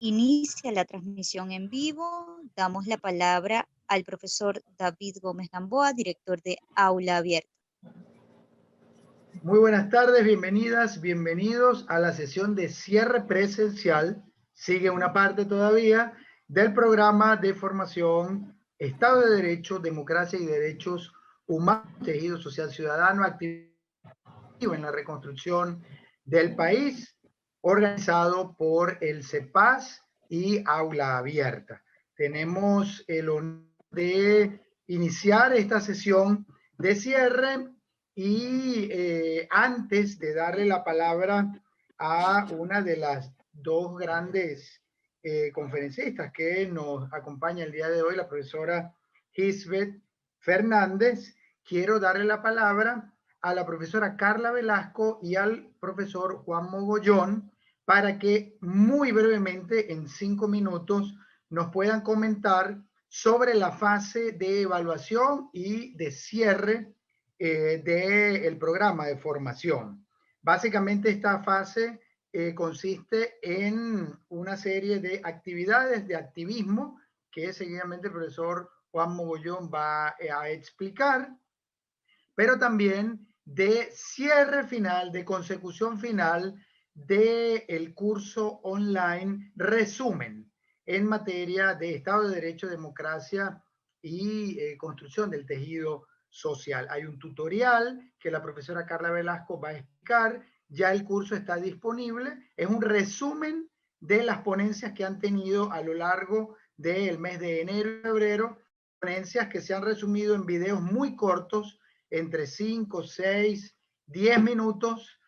inicia la transmisión en vivo. Damos la palabra al profesor David Gómez Gamboa, director de Aula Abierta. Muy buenas tardes, bienvenidas, bienvenidos a la sesión de cierre presencial. Sigue una parte todavía del programa de formación Estado de Derecho, Democracia y Derechos Humanos, Tejido Social Ciudadano, activo en la reconstrucción del país, organizado por el CEPAS y Aula Abierta. Tenemos el honor de iniciar esta sesión de cierre y antes de darle la palabra a una de las dos grandes conferencistas que nos acompaña el día de hoy, la profesora Hisbeth Fernández, quiero darle la palabra a la profesora Carla Velasco y al profesor Juan Mogollón para que muy brevemente, en 5 minutos, nos puedan comentar sobre la fase de evaluación y de cierre del programa de formación. Básicamente esta fase consiste en una serie de actividades de activismo que seguidamente el profesor Juan Mogollón va a explicar, pero también de cierre final, de consecución final del curso online resumen en materia de Estado de Derecho, democracia y construcción del tejido social. Hay un tutorial que la profesora Carla Velasco va a explicar, ya el curso está disponible, es un resumen de las ponencias que han tenido a lo largo del mes de enero y febrero, ponencias que se han resumido en videos muy cortos, entre 5, 6, 10 minutos,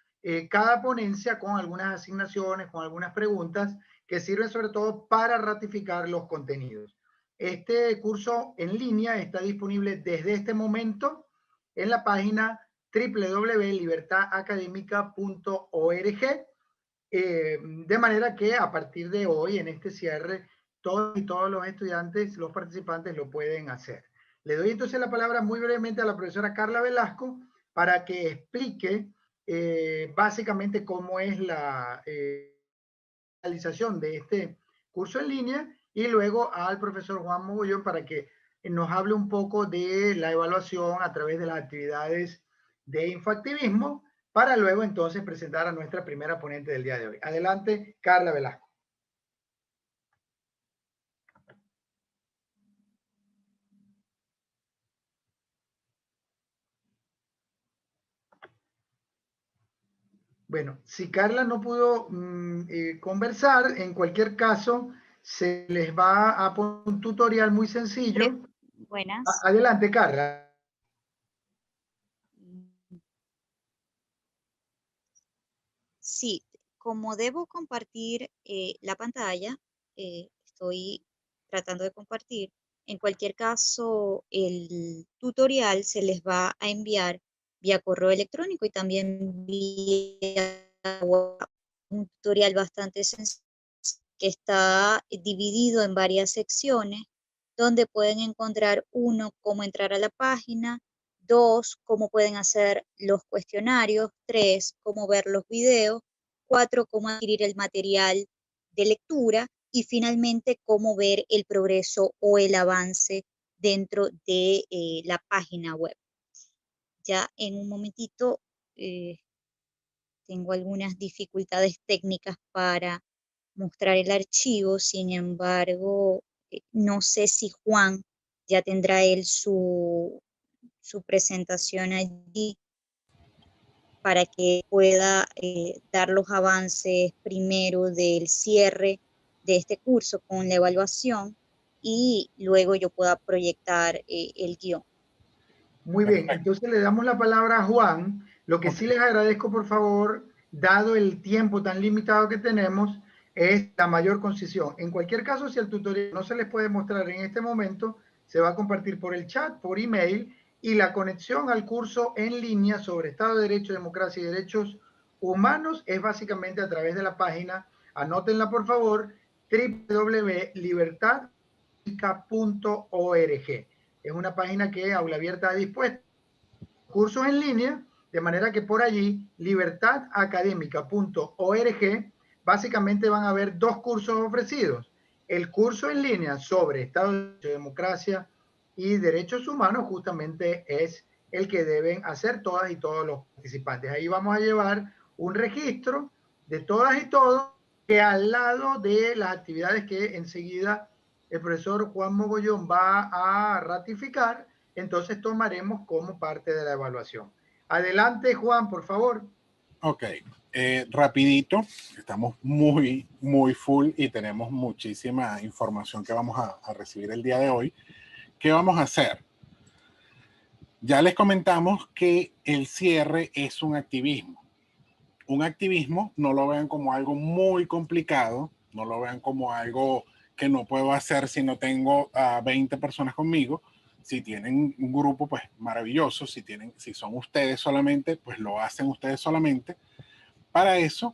cada ponencia con algunas asignaciones, con algunas preguntas que sirven sobre todo para ratificar los contenidos. Este curso en línea está disponible desde este momento en la página www.libertadacademica.org, de manera que a partir de hoy, en este cierre, todos los estudiantes, los participantes lo pueden hacer. Le doy entonces la palabra muy brevemente a la profesora Carla Velasco para que explique básicamente cómo es la realización de este curso en línea, y luego al profesor Juan Mogollón para que nos hable un poco de la evaluación a través de las actividades de infoactivismo, para luego entonces presentar a nuestra primera ponente del día de hoy. Adelante, Carla Velasco. Bueno, si Carla no pudo conversar, en cualquier caso, se les va a poner un tutorial muy sencillo. Buenas. Adelante, Carla. Sí, como debo compartir la pantalla, estoy tratando de compartir. En cualquier caso, el tutorial se les va a enviar vía correo electrónico y también vía WhatsApp. Un tutorial bastante sencillo que está dividido en varias secciones donde pueden encontrar: 1, cómo entrar a la página; 2, cómo pueden hacer los cuestionarios; 3, cómo ver los videos; 4, cómo adquirir el material de lectura; y finalmente, cómo ver el progreso o el avance dentro de la página web. Ya en un momentito tengo algunas dificultades técnicas para mostrar el archivo, sin embargo, no sé si Juan ya tendrá él su presentación allí para que pueda dar los avances primero del cierre de este curso con la evaluación y luego yo pueda proyectar el guión. Muy bien, entonces le damos la palabra a Juan. Lo que sí les agradezco, por favor, dado el tiempo tan limitado que tenemos, es la mayor concisión. En cualquier caso, si el tutorial no se les puede mostrar en este momento, se va a compartir por el chat, por email, y la conexión al curso en línea sobre Estado de Derecho, Democracia y Derechos Humanos es básicamente a través de la página, anótenla por favor, www.libertadacademica.org. Es una página que Aula Abierta ha dispuesto cursos en línea, de manera que por allí libertadacademica.org básicamente van a haber dos cursos ofrecidos. El curso en línea sobre Estado de Derecho, democracia y derechos humanos justamente es el que deben hacer todas y todos los participantes. Ahí vamos a llevar un registro de todas y todos, que al lado de las actividades que enseguida el profesor Juan Mogollón va a ratificar, entonces tomaremos como parte de la evaluación. Adelante, Juan, por favor. Ok, rapidito, estamos muy full y tenemos muchísima información que vamos a recibir el día de hoy. ¿Qué vamos a hacer? Ya les comentamos que el cierre es un activismo. Un activismo no lo vean como algo muy complicado, no lo vean como algo que no puedo hacer si no tengo a 20 personas conmigo. Si tienen un grupo, pues maravilloso. Si son ustedes solamente, pues lo hacen ustedes solamente. Para eso,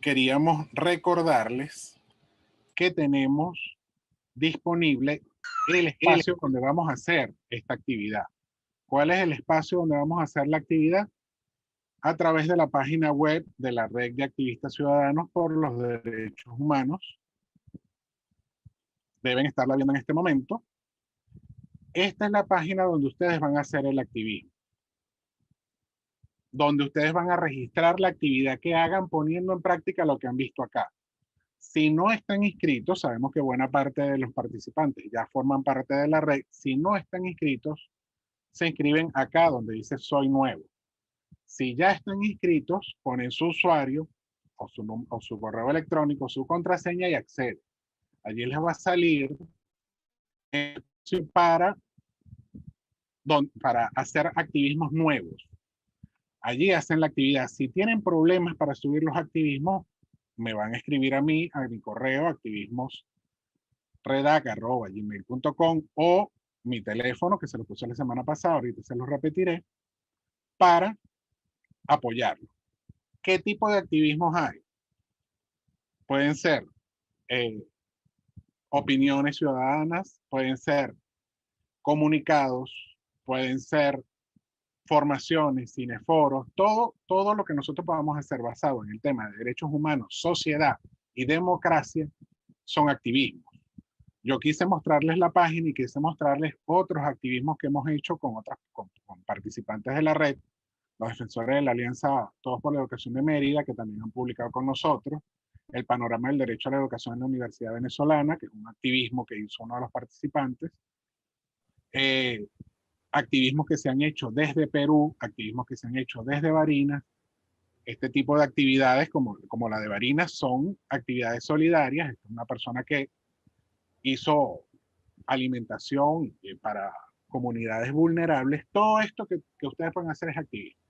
queríamos recordarles que tenemos disponible el espacio donde vamos a hacer esta actividad. ¿Cuál es el espacio donde vamos a hacer la actividad? A través de la página web de la Red de Activistas Ciudadanos por los Derechos Humanos. Deben estarla viendo en este momento. Esta es la página donde ustedes van a hacer el activismo, donde ustedes van a registrar la actividad que hagan poniendo en práctica lo que han visto acá. Si no están inscritos, sabemos que buena parte de los participantes ya forman parte de la red. Si no están inscritos, se inscriben acá donde dice soy nuevo. Si ya están inscritos, ponen su usuario o su correo electrónico, su contraseña y acceden. Allí les va a salir para hacer activismos nuevos. Allí hacen la actividad. Si tienen problemas para subir los activismos, me van a escribir a mí, a mi correo, activismosredac@gmail.com, o mi teléfono, que se lo puse la semana pasada, ahorita se lo repetiré, para apoyarlo. ¿Qué tipo de activismos hay? Pueden ser opiniones ciudadanas, pueden ser comunicados, pueden ser formaciones, cineforos, todo lo que nosotros podamos hacer basado en el tema de derechos humanos, sociedad y democracia son activismos. Yo quise mostrarles la página y quise mostrarles otros activismos que hemos hecho con participantes de la red, los defensores de la Alianza Todos por la Educación de Mérida, que también han publicado con nosotros, el panorama del derecho a la educación en la Universidad Venezolana, que es un activismo que hizo uno de los participantes, activismos que se han hecho desde Perú, activismos que se han hecho desde Barinas. Este tipo de actividades, como la de Barinas, son actividades solidarias. Es una persona que hizo alimentación para comunidades vulnerables. Todo esto que ustedes pueden hacer es activismo.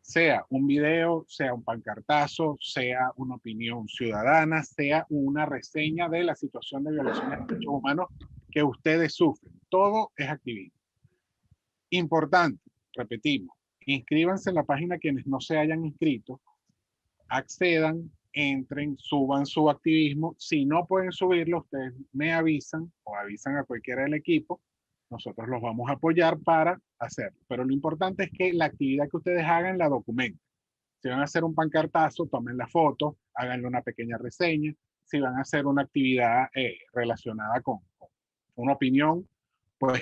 Sea un video, sea un pancartazo, sea una opinión ciudadana, sea una reseña de la situación de violaciones de derechos humanos que ustedes sufren. Todo es activismo. Importante, repetimos, inscríbanse en la página quienes no se hayan inscrito, accedan, entren, suban su activismo. Si no pueden subirlo, ustedes me avisan o avisan a cualquiera del equipo. Nosotros los vamos a apoyar para hacerlo. Pero lo importante es que la actividad que ustedes hagan la documenten. Si van a hacer un pancartazo, tomen la foto, háganle una pequeña reseña. Si van a hacer una actividad relacionada con una opinión, pues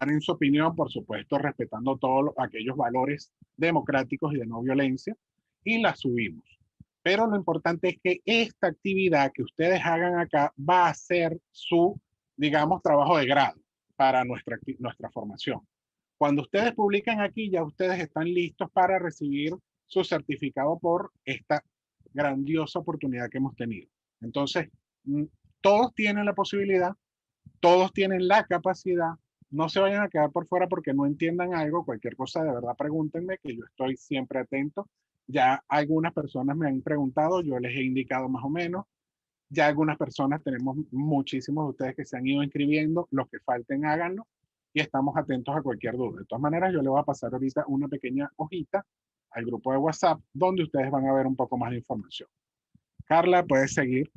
en su opinión, por supuesto, respetando todos aquellos valores democráticos y de no violencia, y la subimos. Pero lo importante es que esta actividad que ustedes hagan acá va a ser su, digamos, trabajo de grado para nuestra formación. Cuando ustedes publican aquí, ya ustedes están listos para recibir su certificado por esta grandiosa oportunidad que hemos tenido. Entonces, todos tienen la posibilidad, todos tienen la capacidad. No se vayan a quedar por fuera porque no entiendan algo. Cualquier cosa, de verdad, pregúntenme, que yo estoy siempre atento. Ya algunas personas me han preguntado, yo les he indicado más o menos. Ya algunas personas, tenemos muchísimos de ustedes que se han ido inscribiendo. Los que falten, háganlo. Y estamos atentos a cualquier duda. De todas maneras, yo le voy a pasar ahorita una pequeña hojita al grupo de WhatsApp, donde ustedes van a ver un poco más de información. Carla, puedes seguir.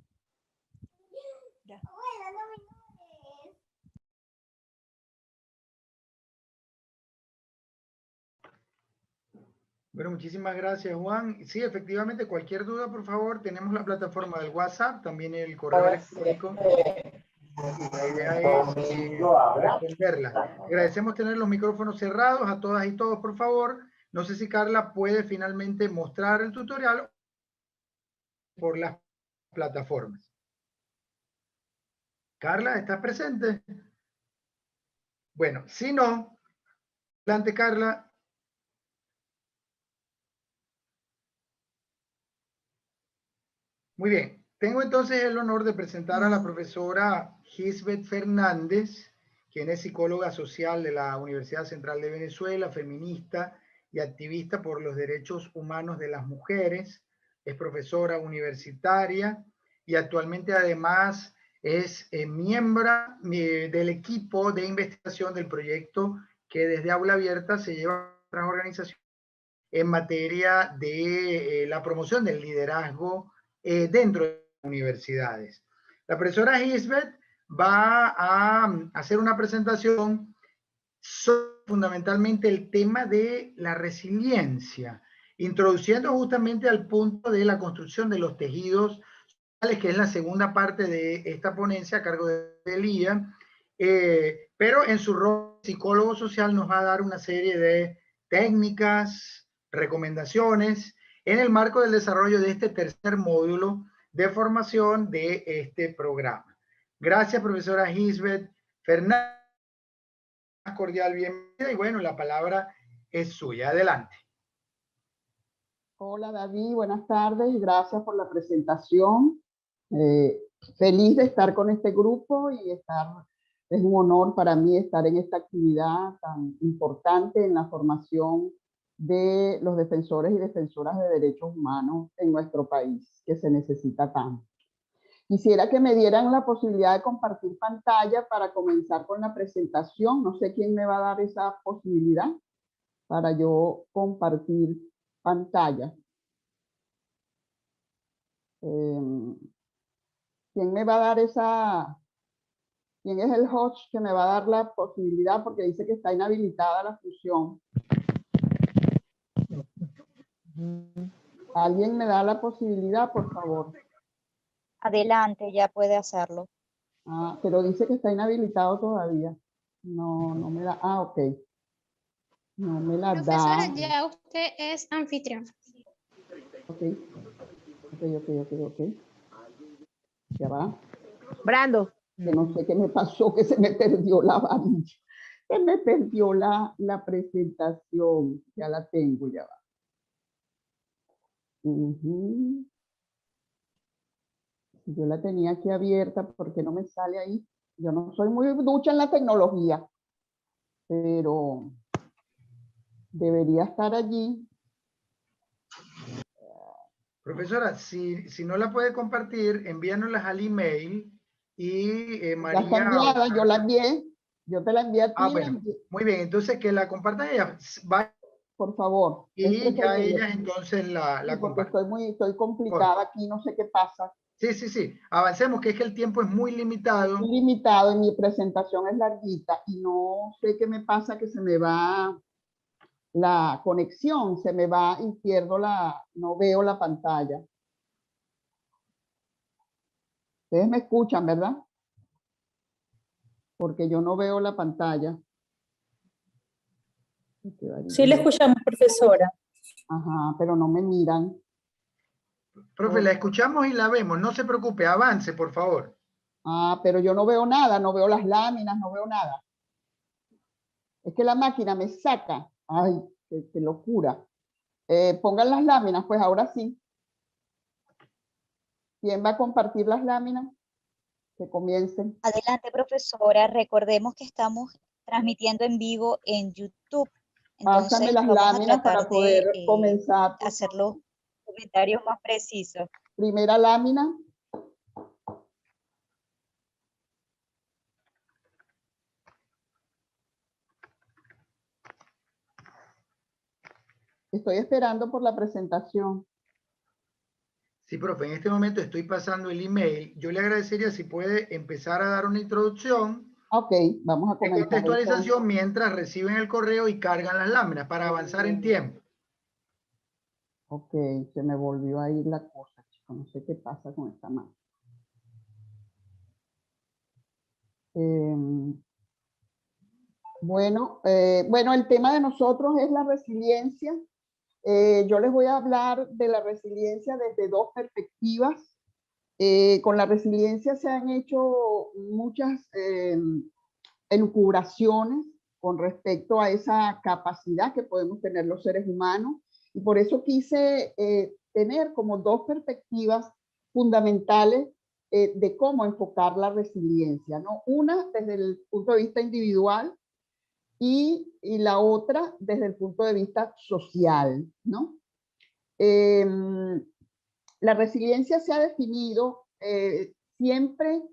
Bueno, muchísimas gracias, Juan. Sí, efectivamente, cualquier duda, por favor, tenemos la plataforma del WhatsApp, también el correo electrónico. Y la idea es responderla. Agradecemos tener los micrófonos cerrados a todas y todos, por favor. No sé si Carla puede finalmente mostrar el tutorial por las plataformas. Carla, ¿estás presente? Bueno, si no, adelante, Carla. Muy bien. Tengo entonces el honor de presentar a la profesora Gisbeth Fernández, quien es psicóloga social de la Universidad Central de Venezuela, feminista y activista por los derechos humanos de las mujeres. Es profesora universitaria y actualmente además es miembro del equipo de investigación del proyecto que desde Aula Abierta se lleva a otras organizaciones en materia de la promoción del liderazgo dentro de las universidades. La profesora Gisbeth va a hacer una presentación sobre fundamentalmente el tema de la resiliencia, introduciendo justamente al punto de la construcción de los tejidos sociales, que es la segunda parte de esta ponencia a cargo de Elía, pero en su rol de psicólogo social nos va a dar una serie de técnicas, recomendaciones en el marco del desarrollo de este tercer módulo de formación de este programa. Gracias, profesora Gisbeth Fernández. Cordial bienvenida y bueno, la palabra es suya. Adelante. Hola David, buenas tardes y gracias por la presentación. Feliz de estar con este grupo y es un honor para mí estar en esta actividad tan importante en la formación de los defensores y defensoras de derechos humanos en nuestro país, que se necesita tanto. Quisiera que me dieran la posibilidad de compartir pantalla para comenzar con la presentación. No sé quién me va a dar esa posibilidad para yo compartir pantalla. ¿Quién me va a dar quién es el host que me va a dar la posibilidad? Porque dice que está inhabilitada la fusión. ¿Alguien me da la posibilidad, por favor? Adelante, ya puede hacerlo. Ah, pero dice que está inhabilitado todavía. No me da. Ah, ok. No me la Profesora, da. ya usted es anfitrión. Ok. Ya va. Brando. Que no sé qué me pasó, que se me perdió la varilla. Se me perdió la presentación. Ya la tengo, ya va. Yo la tenía aquí abierta porque no me sale ahí. Yo no soy muy ducha en la tecnología, pero debería estar allí. Profesora, si no la puede compartir, envíanoslas al email y María... Ya está enviada, yo la envié. Yo te la envié a ti. Ah, bueno, muy bien. Entonces que la compartan ella. Va, por favor. y ya ellas entonces la sí, porque comparten. estoy complicada aquí, no sé qué pasa. Sí. Avancemos, que es que el tiempo es muy limitado. Muy limitado y mi presentación es larguita y no sé qué me pasa, que se me va la conexión, se me va y pierdo no veo la pantalla. Ustedes me escuchan, ¿verdad? Porque yo no veo la pantalla. Sí, le escuchamos, profesora. Ajá, pero no me miran. Profe, la escuchamos y la vemos. No se preocupe, avance, por favor. Ah, pero yo no veo nada, no veo las láminas, no veo nada. Es que la máquina me saca. Ay, qué locura. Pongan las láminas, pues ahora sí. ¿Quién va a compartir las láminas? Que comiencen. Adelante, profesora. Recordemos que estamos transmitiendo en vivo en YouTube. Entonces, pásame las vamos a láminas tratar para poder de comenzar. hacer los comentarios más precisos. Primera lámina. Estoy esperando por la presentación. Sí, profe, en este momento estoy pasando el email. Yo le agradecería si puede empezar a dar una introducción. Ok, vamos a comenzar. Contextualización mientras reciben el correo y cargan las láminas para avanzar en tiempo. Ok, se me volvió a ir la cosa, chicos. No sé qué pasa con esta mano. Bueno, el tema de nosotros es la resiliencia. Yo les voy a hablar de la resiliencia desde dos perspectivas. Con la resiliencia se han hecho muchas elucubraciones con respecto a esa capacidad que podemos tener los seres humanos, y por eso quise tener como dos perspectivas fundamentales de cómo enfocar la resiliencia, ¿no? Una desde el punto de vista individual y la otra desde el punto de vista social, ¿no? La resiliencia se ha definido siempre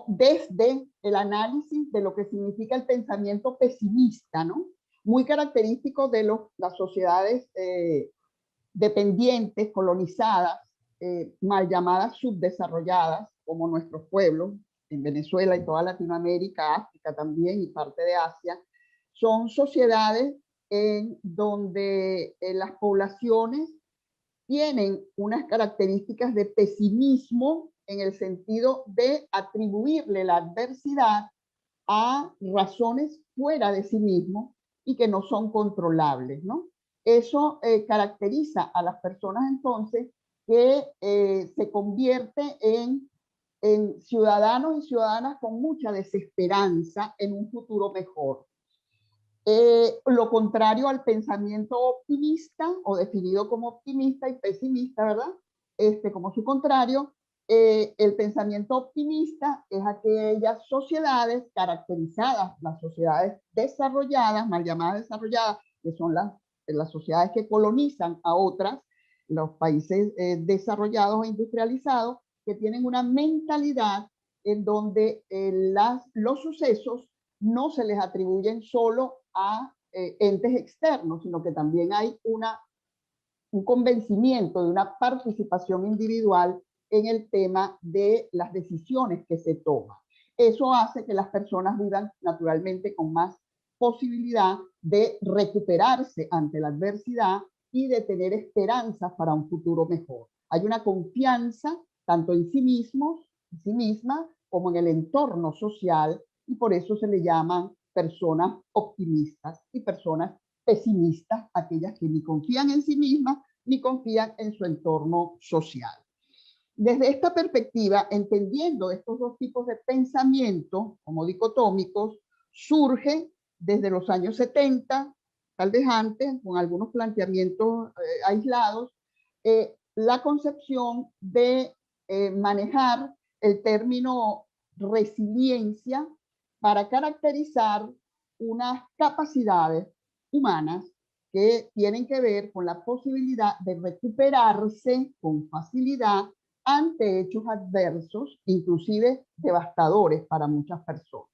desde el análisis de lo que significa el pensamiento pesimista, ¿no? Muy característico de las sociedades dependientes, colonizadas, mal llamadas subdesarrolladas, como nuestros pueblos, en Venezuela y toda Latinoamérica, África también y parte de Asia. Son sociedades en donde las poblaciones tienen unas características de pesimismo en el sentido de atribuirle la adversidad a razones fuera de sí mismo y que no son controlables, ¿no? Eso caracteriza a las personas entonces que se convierte en ciudadanos y ciudadanas con mucha desesperanza en un futuro mejor. Lo contrario al pensamiento optimista, o definido como optimista y pesimista, ¿verdad? Como su contrario, el pensamiento optimista es aquellas sociedades caracterizadas, las sociedades desarrolladas, mal llamadas desarrolladas, que son las sociedades que colonizan a otras, los países desarrollados e industrializados, que tienen una mentalidad en donde los sucesos no se les atribuyen solo a entes externos, sino que también hay un convencimiento de una participación individual en el tema de las decisiones que se toman. Eso hace que las personas vivan naturalmente con más posibilidad de recuperarse ante la adversidad y de tener esperanzas para un futuro mejor. Hay una confianza tanto en sí mismos, en sí misma, como en el entorno social, y por eso se le llaman personas optimistas y personas pesimistas, aquellas que ni confían en sí mismas ni confían en su entorno social. Desde esta perspectiva, entendiendo estos dos tipos de pensamiento como dicotómicos, surge desde los años 70, tal vez antes, con algunos planteamientos aislados, la concepción de manejar el término resiliencia para caracterizar unas capacidades humanas que tienen que ver con la posibilidad de recuperarse con facilidad ante hechos adversos, inclusive devastadores para muchas personas.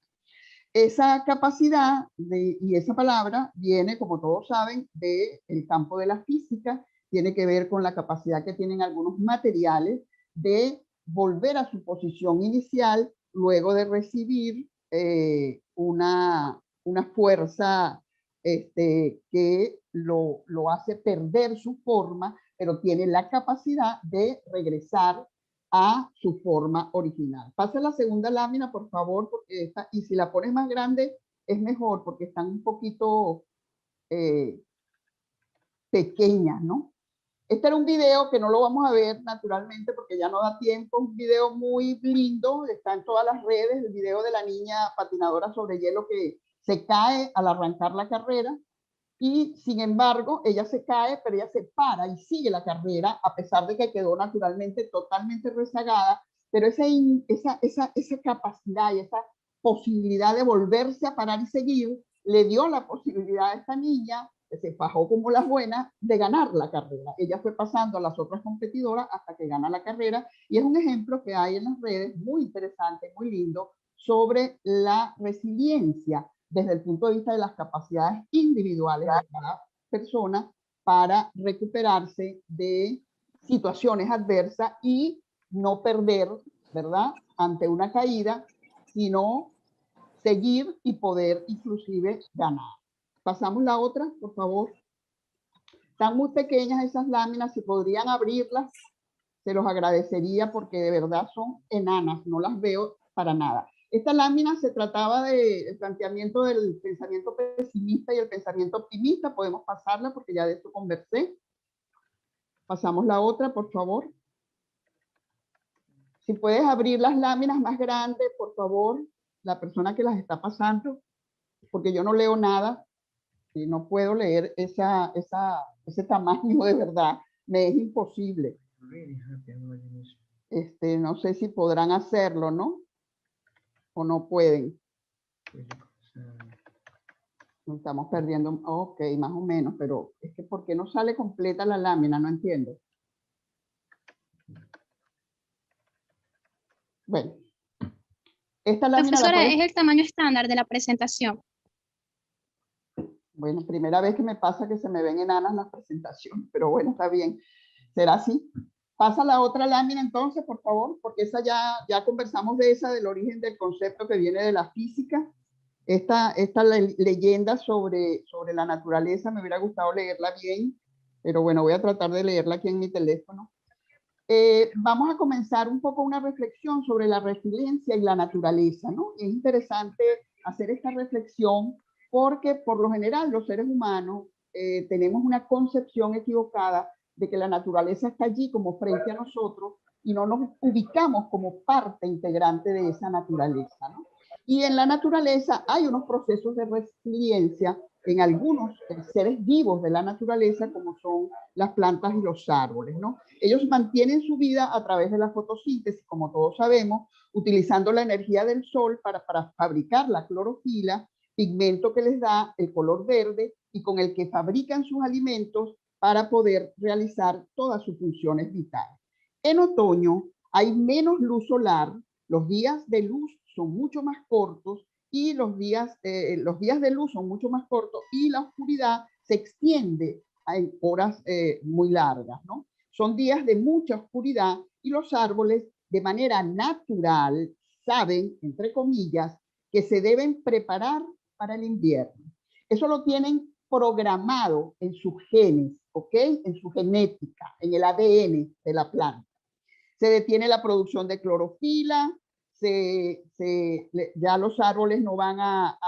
Esa capacidad y esa palabra viene, como todos saben, del campo de la física, tiene que ver con la capacidad que tienen algunos materiales de volver a su posición inicial luego de recibir una fuerza que lo hace perder su forma, pero tiene la capacidad de regresar a su forma original. Pasa la segunda lámina, por favor, porque y si la pones más grande es mejor, porque están un poquito pequeñas, ¿no? Este era un video que no lo vamos a ver naturalmente porque ya no da tiempo, un video muy lindo, está en todas las redes, el video de la niña patinadora sobre hielo que se cae al arrancar la carrera, y sin embargo ella se cae, pero ella se para y sigue la carrera a pesar de que quedó naturalmente totalmente rezagada, pero esa capacidad y esa posibilidad de volverse a parar y seguir le dio la posibilidad a esta niña, que se fajó como las buenas, de ganar la carrera. Ella fue pasando a las otras competidoras hasta que gana la carrera, y es un ejemplo que hay en las redes muy interesante, muy lindo, sobre la resiliencia desde el punto de vista de las capacidades individuales de cada persona para recuperarse de situaciones adversas y no perder, ¿verdad?, ante una caída, sino seguir y poder inclusive ganar. Pasamos la otra, por favor. Están muy pequeñas esas láminas, si podrían abrirlas, se los agradecería porque de verdad son enanas, no las veo para nada. Esta lámina se trataba del planteamiento del pensamiento pesimista y el pensamiento optimista. Podemos pasarla porque ya de esto conversé. Pasamos la otra, por favor. Si puedes abrir las láminas más grandes, por favor, la persona que las está pasando, porque yo no leo nada y no puedo leer ese tamaño de verdad. Me es imposible. No sé si podrán hacerlo, ¿no? O no pueden. Estamos perdiendo, ok, más o menos, pero es que ¿por qué no sale completa la lámina? No entiendo. Bueno, esta lámina Profesora, la puedes... es el tamaño estándar de la presentación. Bueno, primera vez que me pasa que se me ven enanas las presentaciones, pero bueno, está bien. ¿Será así? Pasa la otra lámina entonces, por favor, porque esa ya conversamos de esa, del origen del concepto que viene de la física. Esta leyenda sobre la naturaleza me hubiera gustado leerla bien, pero bueno, voy a tratar de leerla aquí en mi teléfono. Vamos a comenzar un poco una reflexión sobre la resiliencia y la naturaleza, ¿no? Es interesante hacer esta reflexión porque por lo general los seres humanos tenemos una concepción equivocada de que la naturaleza está allí como frente a nosotros y no nos ubicamos como parte integrante de esa naturaleza, ¿no? Y en la naturaleza hay unos procesos de resiliencia en algunos seres vivos de la naturaleza, como son las plantas y los árboles, ¿no? Ellos mantienen su vida a través de la fotosíntesis, como todos sabemos, utilizando la energía del sol para fabricar la clorofila, pigmento que les da el color verde y con el que fabrican sus alimentos para poder realizar todas sus funciones vitales. En otoño hay menos luz solar, los días de luz son mucho más cortos y los días de luz son mucho más cortos y la oscuridad se extiende en horas muy largas, ¿no? Son días de mucha oscuridad y los árboles de manera natural saben, entre comillas, que se deben preparar para el invierno. Eso lo tienen programado en sus genes, ¿ok? En su genética, en el ADN de la planta. Se detiene la producción de clorofila, ya los árboles no van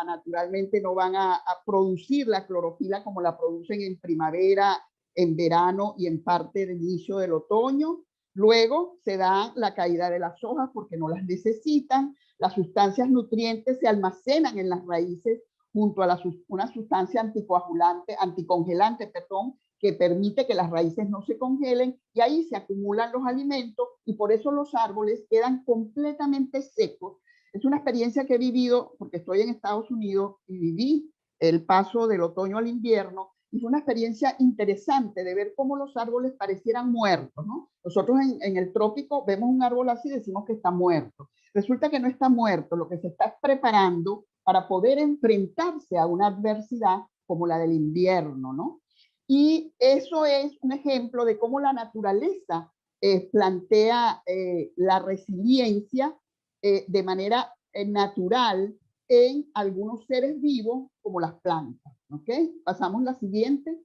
naturalmente no van a producir la clorofila como la producen en primavera, en verano y en parte del inicio del otoño. Luego se da la caída de las hojas porque no las necesitan. Las sustancias nutrientes se almacenan en las raíces junto a una sustancia anticongelante, que permite que las raíces no se congelen y ahí se acumulan los alimentos y por eso los árboles quedan completamente secos. Es una experiencia que he vivido porque estoy en Estados Unidos y viví el paso del otoño al invierno y fue una experiencia interesante de ver cómo los árboles parecieran muertos, ¿no? Nosotros en el trópico vemos un árbol así y decimos que está muerto. Resulta que no está muerto, lo que se está preparando para poder enfrentarse a una adversidad como la del invierno, ¿no? Y eso es un ejemplo de cómo la naturaleza plantea la resiliencia de manera natural en algunos seres vivos como las plantas. ¿Ok? Pasamos a la siguiente.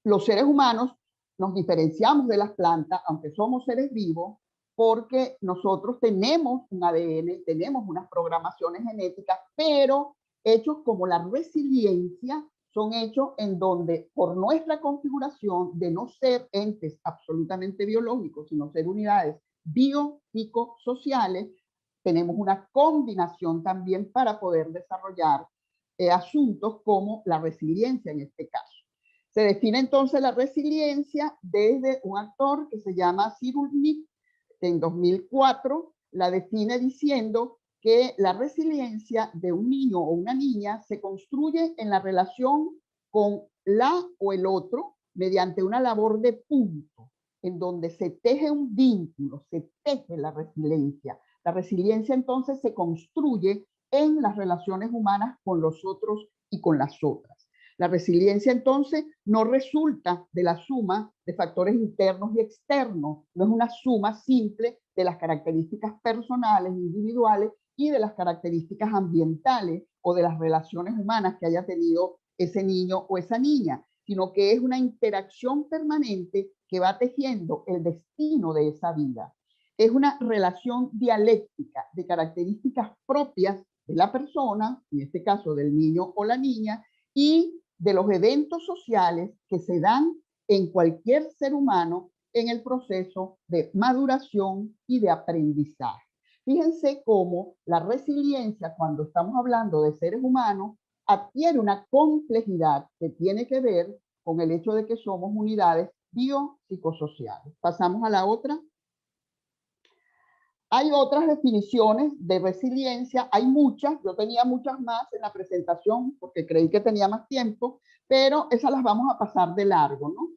Los seres humanos nos diferenciamos de las plantas, aunque somos seres vivos, porque nosotros tenemos un ADN, tenemos unas programaciones genéticas, pero hechos como la resiliencia son hechos en donde por nuestra configuración de no ser entes absolutamente biológicos, sino ser unidades biopsicosociales, tenemos una combinación también para poder desarrollar asuntos como la resiliencia en este caso. Se define entonces la resiliencia desde un actor que se llama Cyrulnik, que en 2004 la define diciendo que la resiliencia de un niño o una niña se construye en la relación con la o el otro mediante una labor de punto, en donde se teje un vínculo, se teje la resiliencia. La resiliencia entonces se construye en las relaciones humanas con los otros y con las otras. La resiliencia entonces no resulta de la suma de factores internos y externos, no es una suma simple de las características personales, individuales y de las características ambientales o de las relaciones humanas que haya tenido ese niño o esa niña, sino que es una interacción permanente que va tejiendo el destino de esa vida. Es una relación dialéctica de características propias de la persona, en este caso del niño o la niña, y de los eventos sociales que se dan en cualquier ser humano en el proceso de maduración y de aprendizaje. Fíjense cómo la resiliencia, cuando estamos hablando de seres humanos, adquiere una complejidad que tiene que ver con el hecho de que somos unidades biopsicosociales. Pasamos a la otra. Hay otras definiciones de resiliencia, hay muchas, yo tenía muchas más en la presentación porque creí que tenía más tiempo, pero esas las vamos a pasar de largo, ¿no?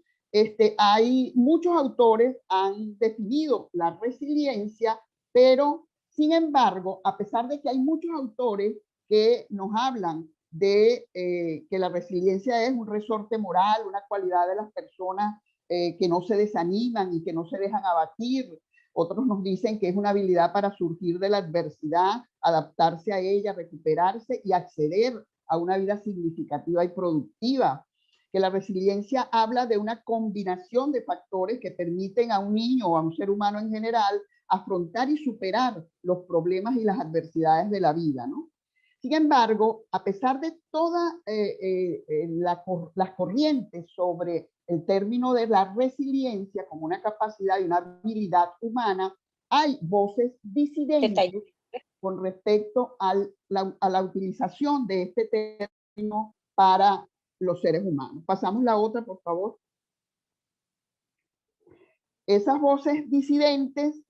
Hay muchos autores han definido la resiliencia, pero sin embargo, a pesar de que hay muchos autores que nos hablan de que la resiliencia es un resorte moral, una cualidad de las personas que no se desaniman y que no se dejan abatir. Otros nos dicen que es una habilidad para surgir de la adversidad, adaptarse a ella, recuperarse y acceder a una vida significativa y productiva. Que la resiliencia habla de una combinación de factores que permiten a un niño o a un ser humano en general afrontar y superar los problemas y las adversidades de la vida, ¿no? Sin embargo, a pesar de todas las corrientes sobre el término de la resiliencia como una capacidad y una habilidad humana, hay voces disidentes con respecto a la utilización de este término para los seres humanos. Pasamos la otra, por favor. Esas voces disidentes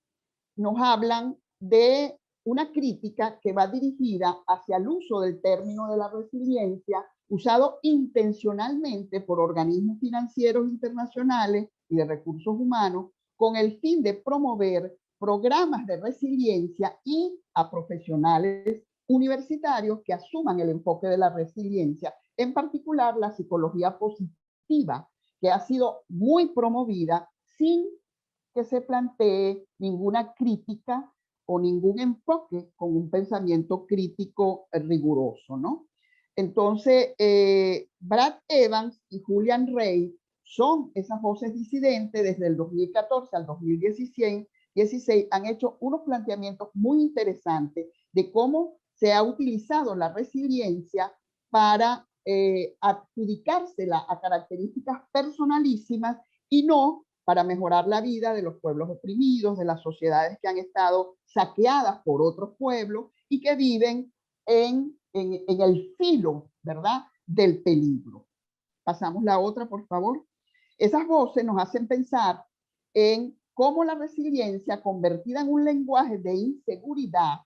nos hablan de una crítica que va dirigida hacia el uso del término de la resiliencia, usado intencionalmente por organismos financieros internacionales y de recursos humanos, con el fin de promover programas de resiliencia y a profesionales universitarios que asuman el enfoque de la resiliencia, en particular la psicología positiva, que ha sido muy promovida sin que se plantee ninguna crítica o ningún enfoque con un pensamiento crítico riguroso, ¿no? Entonces, Brad Evans y Julian Rey son esas voces disidentes. Desde el 2014 al 2016 han hecho unos planteamientos muy interesantes de cómo se ha utilizado la resiliencia para adjudicársela a características personalísimas y no para mejorar la vida de los pueblos oprimidos, de las sociedades que han estado saqueadas por otros pueblos y que viven en el filo, ¿verdad?, del peligro. Pasamos la otra, por favor. Esas voces nos hacen pensar en cómo la resiliencia, convertida en un lenguaje de inseguridad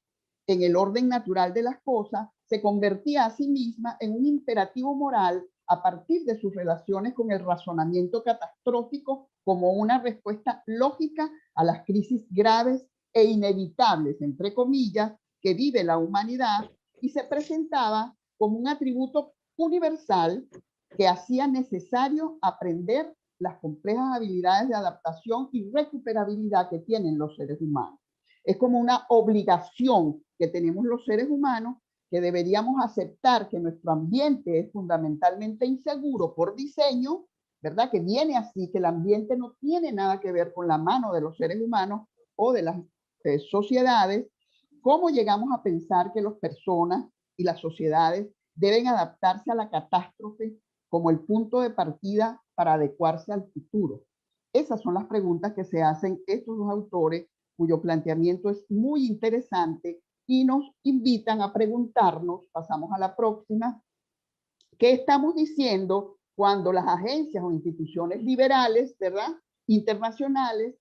en el orden natural de las cosas, se convertía a sí misma en un imperativo moral a partir de sus relaciones con el razonamiento catastrófico como una respuesta lógica a las crisis graves e inevitables, entre comillas, que vive la humanidad, y se presentaba como un atributo universal que hacía necesario aprender las complejas habilidades de adaptación y recuperabilidad que tienen los seres humanos. Es como una obligación que tenemos los seres humanos, que deberíamos aceptar que nuestro ambiente es fundamentalmente inseguro por diseño, ¿verdad? Que viene así, que el ambiente no tiene nada que ver con la mano de los seres humanos o de las sociedades. ¿Cómo llegamos a pensar que las personas y las sociedades deben adaptarse a la catástrofe como el punto de partida para adecuarse al futuro? Esas son las preguntas que se hacen estos dos autores, cuyo planteamiento es muy interesante y nos invitan a preguntarnos, pasamos a la próxima, ¿qué estamos diciendo cuando las agencias o instituciones liberales, ¿verdad?, internacionales,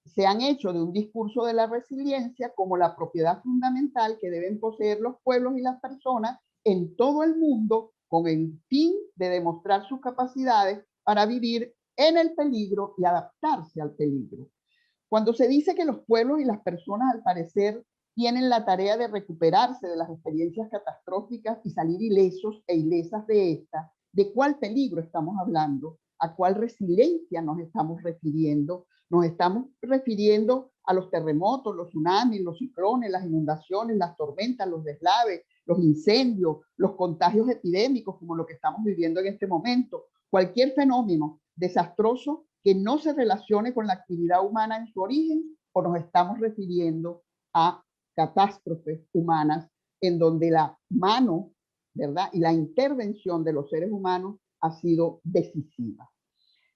se han hecho de un discurso de la resiliencia como la propiedad fundamental que deben poseer los pueblos y las personas en todo el mundo con el fin de demostrar sus capacidades para vivir en el peligro y adaptarse al peligro? Cuando se dice que los pueblos y las personas, al parecer, tienen la tarea de recuperarse de las experiencias catastróficas y salir ilesos e ilesas de estas, ¿de cuál peligro estamos hablando? ¿A cuál resiliencia nos estamos refiriendo? Nos estamos refiriendo a los terremotos, los tsunamis, los ciclones, las inundaciones, las tormentas, los deslaves, los incendios, los contagios epidémicos como lo que estamos viviendo en este momento, cualquier fenómeno desastroso que no se relacione con la actividad humana en su origen, o nos estamos refiriendo a catástrofes humanas en donde la mano, ¿verdad?, y la intervención de los seres humanos ha sido decisiva.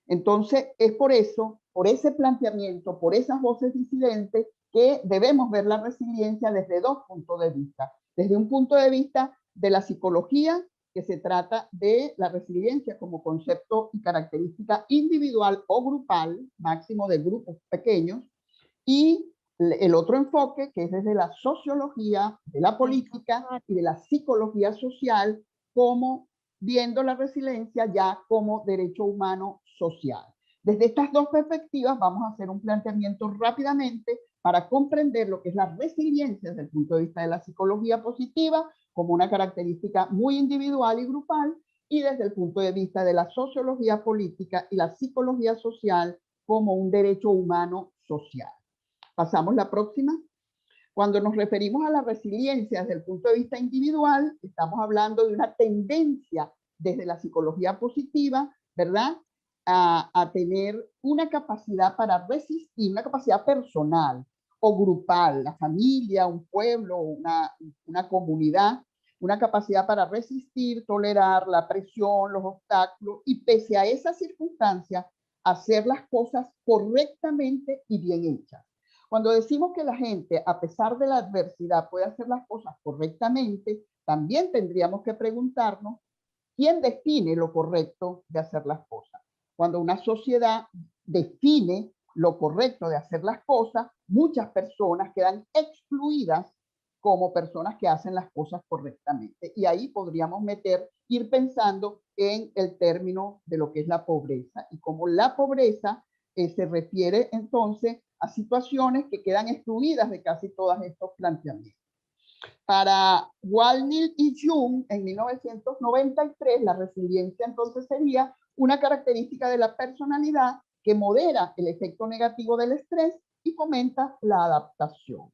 Entonces, es por eso, por ese planteamiento, por esas voces disidentes, que debemos ver la resiliencia desde dos puntos de vista. Desde un punto de vista de la psicología, que se trata de la resiliencia como concepto y característica individual o grupal, máximo de grupos pequeños, y el otro enfoque, que es desde la sociología, de la política y de la psicología social, como viendo la resiliencia ya como derecho humano social. Desde estas dos perspectivas vamos a hacer un planteamiento rápidamente para comprender lo que es la resiliencia desde el punto de vista de la psicología positiva, como una característica muy individual y grupal, y desde el punto de vista de la sociología política y la psicología social como un derecho humano social. Pasamos la próxima. Cuando nos referimos a la resiliencia desde el punto de vista individual, estamos hablando de una tendencia desde la psicología positiva, ¿verdad?, a tener una capacidad para resistir, una capacidad personal o grupal, la familia, un pueblo, una comunidad, una capacidad para resistir, tolerar la presión, los obstáculos, y pese a esas circunstancias, hacer las cosas correctamente y bien hechas. Cuando decimos que la gente, a pesar de la adversidad, puede hacer las cosas correctamente, también tendríamos que preguntarnos quién define lo correcto de hacer las cosas. Cuando una sociedad define lo correcto de hacer las cosas, muchas personas quedan excluidas como personas que hacen las cosas correctamente. Y ahí podríamos ir pensando en el término de lo que es la pobreza, y como la pobreza se refiere entonces a situaciones que quedan excluidas de casi todos estos planteamientos. Para Walnil y Jung, en 1993, la resiliencia entonces sería una característica de la personalidad que modera el efecto negativo del estrés y fomenta la adaptación.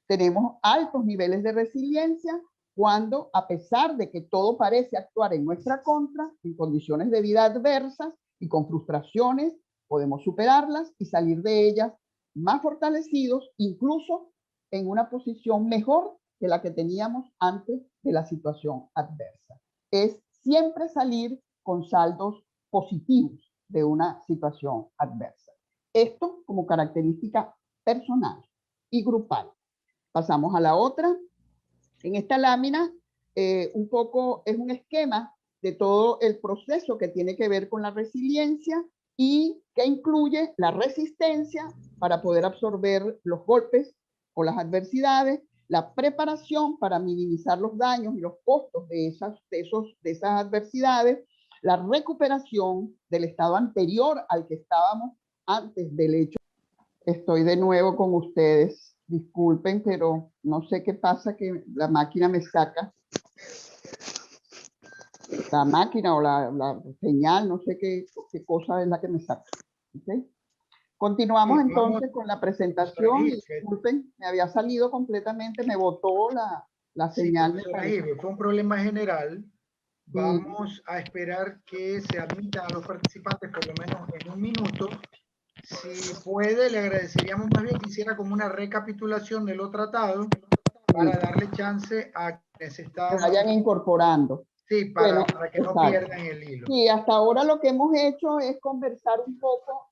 Tenemos altos niveles de resiliencia cuando, a pesar de que todo parece actuar en nuestra contra, en condiciones de vida adversas y con frustraciones, podemos superarlas y salir de ellas más fortalecidos, incluso en una posición mejor que la que teníamos antes de la situación adversa. Es siempre salir con saldos positivos de una situación adversa. Esto como característica personal y grupal. Pasamos a la otra. En esta lámina, un poco es un esquema de todo el proceso que tiene que ver con la resiliencia y que incluye la resistencia para poder absorber los golpes o las adversidades, la preparación para minimizar los daños y los costos de esas adversidades, la recuperación del estado anterior al que estábamos antes del hecho. Estoy de nuevo con ustedes. Disculpen, pero no sé qué pasa, que la máquina me saca. La máquina o la señal, no sé qué cosa es la que me saca. ¿Okay? Continuamos entonces con la presentación. Y disculpen, me había salido completamente, me botó la señal. Sí, fue un problema general. Vamos a esperar que se admitan a los participantes por lo menos en un minuto. Si puede, le agradeceríamos más bien que hiciera como una recapitulación de lo tratado para darle chance a quienes están... Que vayan incorporando. Sí, para que no pierdan el hilo. Sí, hasta ahora lo que hemos hecho es conversar un poco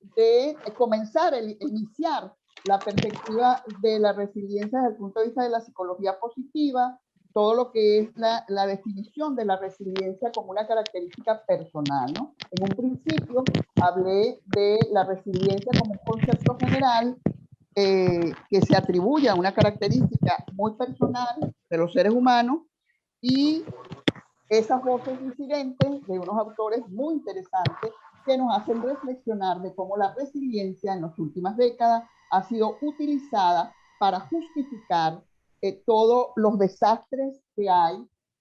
iniciar la perspectiva de la resiliencia desde el punto de vista de la psicología positiva, todo lo que es la definición de la resiliencia como una característica personal, ¿no? En un principio hablé de la resiliencia como un concepto general que se atribuye a una característica muy personal de los seres humanos, y esas voces disidentes de unos autores muy interesantes que nos hacen reflexionar de cómo la resiliencia en las últimas décadas ha sido utilizada para justificar todos los desastres que hay,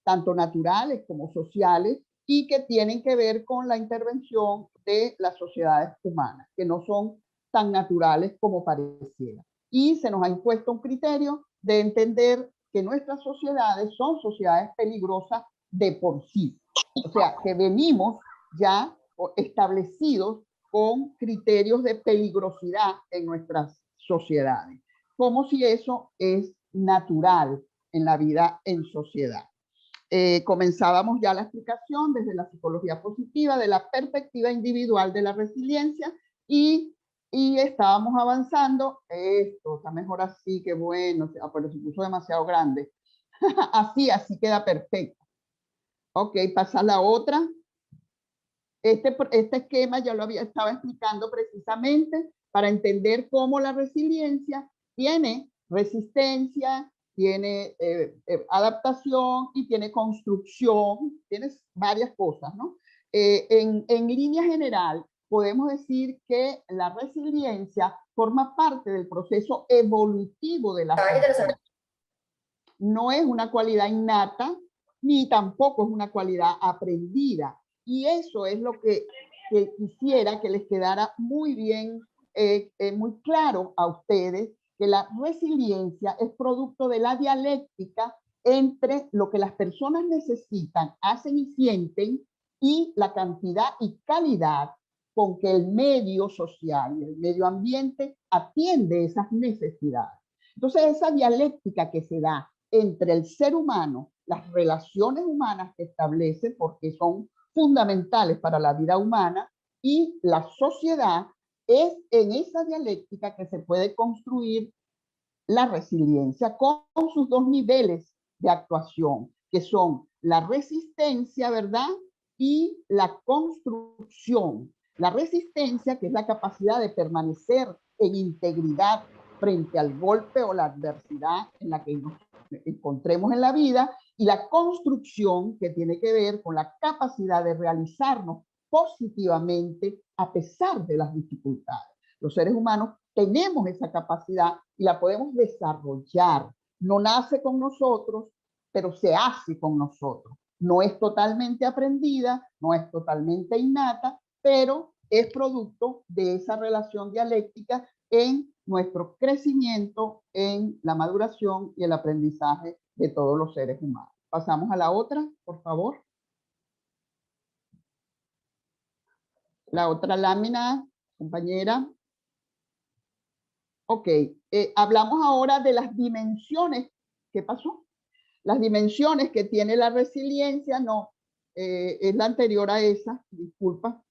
tanto naturales como sociales, y que tienen que ver con la intervención de las sociedades humanas, que no son tan naturales como pareciera. Y se nos ha impuesto un criterio de entender que nuestras sociedades son sociedades peligrosas de por sí. O sea, que venimos ya establecidos con criterios de peligrosidad en nuestras sociedades, como si eso es natural en la vida en sociedad. Comenzábamos ya la explicación desde la psicología positiva, de la perspectiva individual de la resiliencia, y estábamos avanzando. Esto está mejor así, que bueno, pero se puso demasiado grande. así queda perfecto. Ok, pasa la otra. Este esquema ya lo estaba explicando precisamente para entender cómo la resiliencia tiene resistencia, tiene adaptación y tiene construcción, tienes varias cosas, ¿no? En línea general, podemos decir que la resiliencia forma parte del proceso evolutivo de la persona. No es una cualidad innata, ni tampoco es una cualidad aprendida. Y eso es lo que quisiera que les quedara muy bien, muy claro a ustedes, que la resiliencia es producto de la dialéctica entre lo que las personas necesitan, hacen y sienten, y la cantidad y calidad con que el medio social y el medio ambiente atiende esas necesidades. Entonces, esa dialéctica que se da entre el ser humano, las relaciones humanas que establece, porque son fundamentales para la vida humana, y la sociedad, es en esa dialéctica que se puede construir la resiliencia con sus dos niveles de actuación, que son la resistencia, ¿verdad? Y la construcción. La resistencia, que es la capacidad de permanecer en integridad frente al golpe o la adversidad en la que nos encontremos en la vida, y la construcción, que tiene que ver con la capacidad de realizarnos positivamente a pesar de las dificultades. Los seres humanos tenemos esa capacidad y la podemos desarrollar. No nace con nosotros, pero se hace con nosotros. No es totalmente aprendida, no es totalmente innata, pero es producto de esa relación dialéctica en nuestro crecimiento, en la maduración y el aprendizaje de todos los seres humanos. Pasamos a la otra, por favor. La otra lámina, compañera. Ok, hablamos ahora de las dimensiones. ¿Qué pasó? Las dimensiones que tiene la resiliencia, no, es la anterior a esa, disculpa.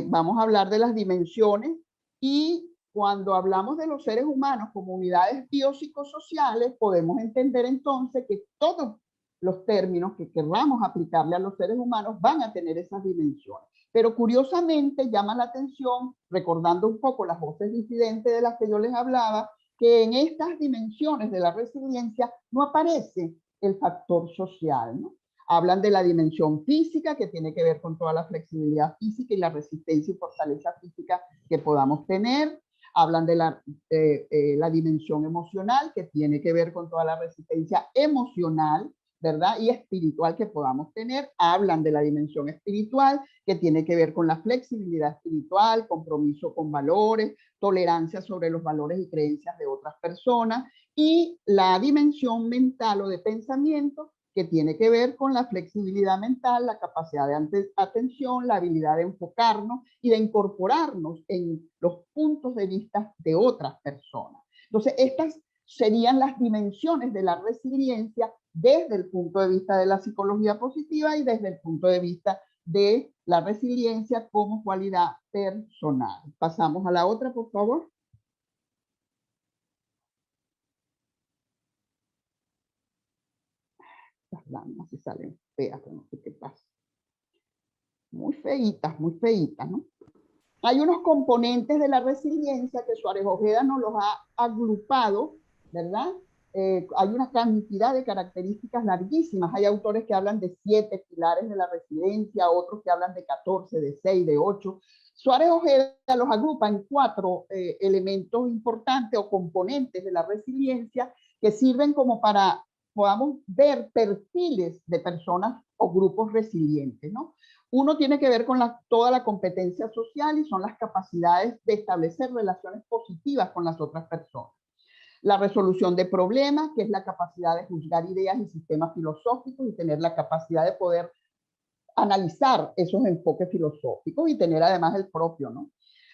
Vamos a hablar de las dimensiones, y cuando hablamos de los seres humanos como unidades biopsicosociales, podemos entender entonces que todos los términos que querramos aplicarle a los seres humanos van a tener esas dimensiones. Pero curiosamente llama la atención, recordando un poco las voces disidentes de las que yo les hablaba, que en estas dimensiones de la resiliencia no aparece el factor social, ¿no? Hablan de la dimensión física, que tiene que ver con toda la flexibilidad física y la resistencia y fortaleza física que podamos tener. Hablan de la dimensión emocional, que tiene que ver con toda la resistencia emocional, ¿verdad? Y espiritual que podamos tener. Hablan de la dimensión espiritual, que tiene que ver con la flexibilidad espiritual, compromiso con valores, tolerancia sobre los valores y creencias de otras personas. Y la dimensión mental o de pensamiento, que tiene que ver con la flexibilidad mental, la capacidad de atención, la habilidad de enfocarnos y de incorporarnos en los puntos de vista de otras personas. Entonces, estas serían las dimensiones de la resiliencia desde el punto de vista de la psicología positiva y desde el punto de vista de la resiliencia como cualidad personal. Pasamos a la otra, por favor. Las láminas se salen feas, no sé qué pasa. Muy feitas, ¿no? Hay unos componentes de la resiliencia que Suárez Ojeda nos los ha agrupado, ¿verdad? Hay una cantidad de características larguísimas. Hay autores que hablan de 7 pilares de la resiliencia, otros que hablan de 14, de 6, de 8. Suárez Ojeda los agrupa en 4 elementos importantes o componentes de la resiliencia que sirven como para podamos ver perfiles de personas o grupos resilientes, ¿no? Uno tiene que ver con toda la competencia social y son las capacidades de establecer relaciones positivas con las otras personas. La resolución de problemas, que es la capacidad de juzgar ideas y sistemas filosóficos y tener la capacidad de poder analizar esos enfoques filosóficos y tener además el propio, ¿no?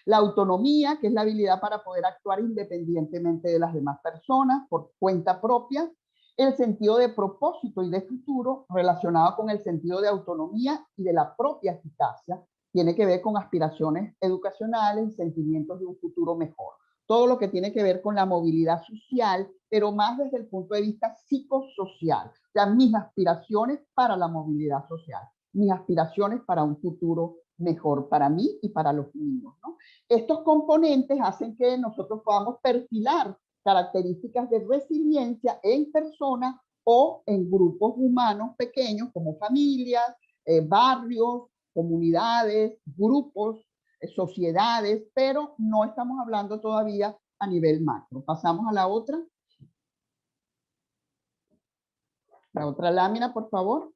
La autonomía, que es la habilidad para poder actuar independientemente de las demás personas, por cuenta propia. El sentido de propósito y de futuro, relacionado con el sentido de autonomía y de la propia eficacia, tiene que ver con aspiraciones educacionales y sentimientos de un futuro mejor. Todo lo que tiene que ver con la movilidad social, pero más desde el punto de vista psicosocial. O sea, mis aspiraciones para la movilidad social, mis aspiraciones para un futuro mejor para mí y para los niños, ¿no? Estos componentes hacen que nosotros podamos perfilar características de resiliencia en personas o en grupos humanos pequeños como familias, barrios, comunidades, grupos, sociedades, pero no estamos hablando todavía a nivel macro. Pasamos a la otra. La otra lámina, por favor.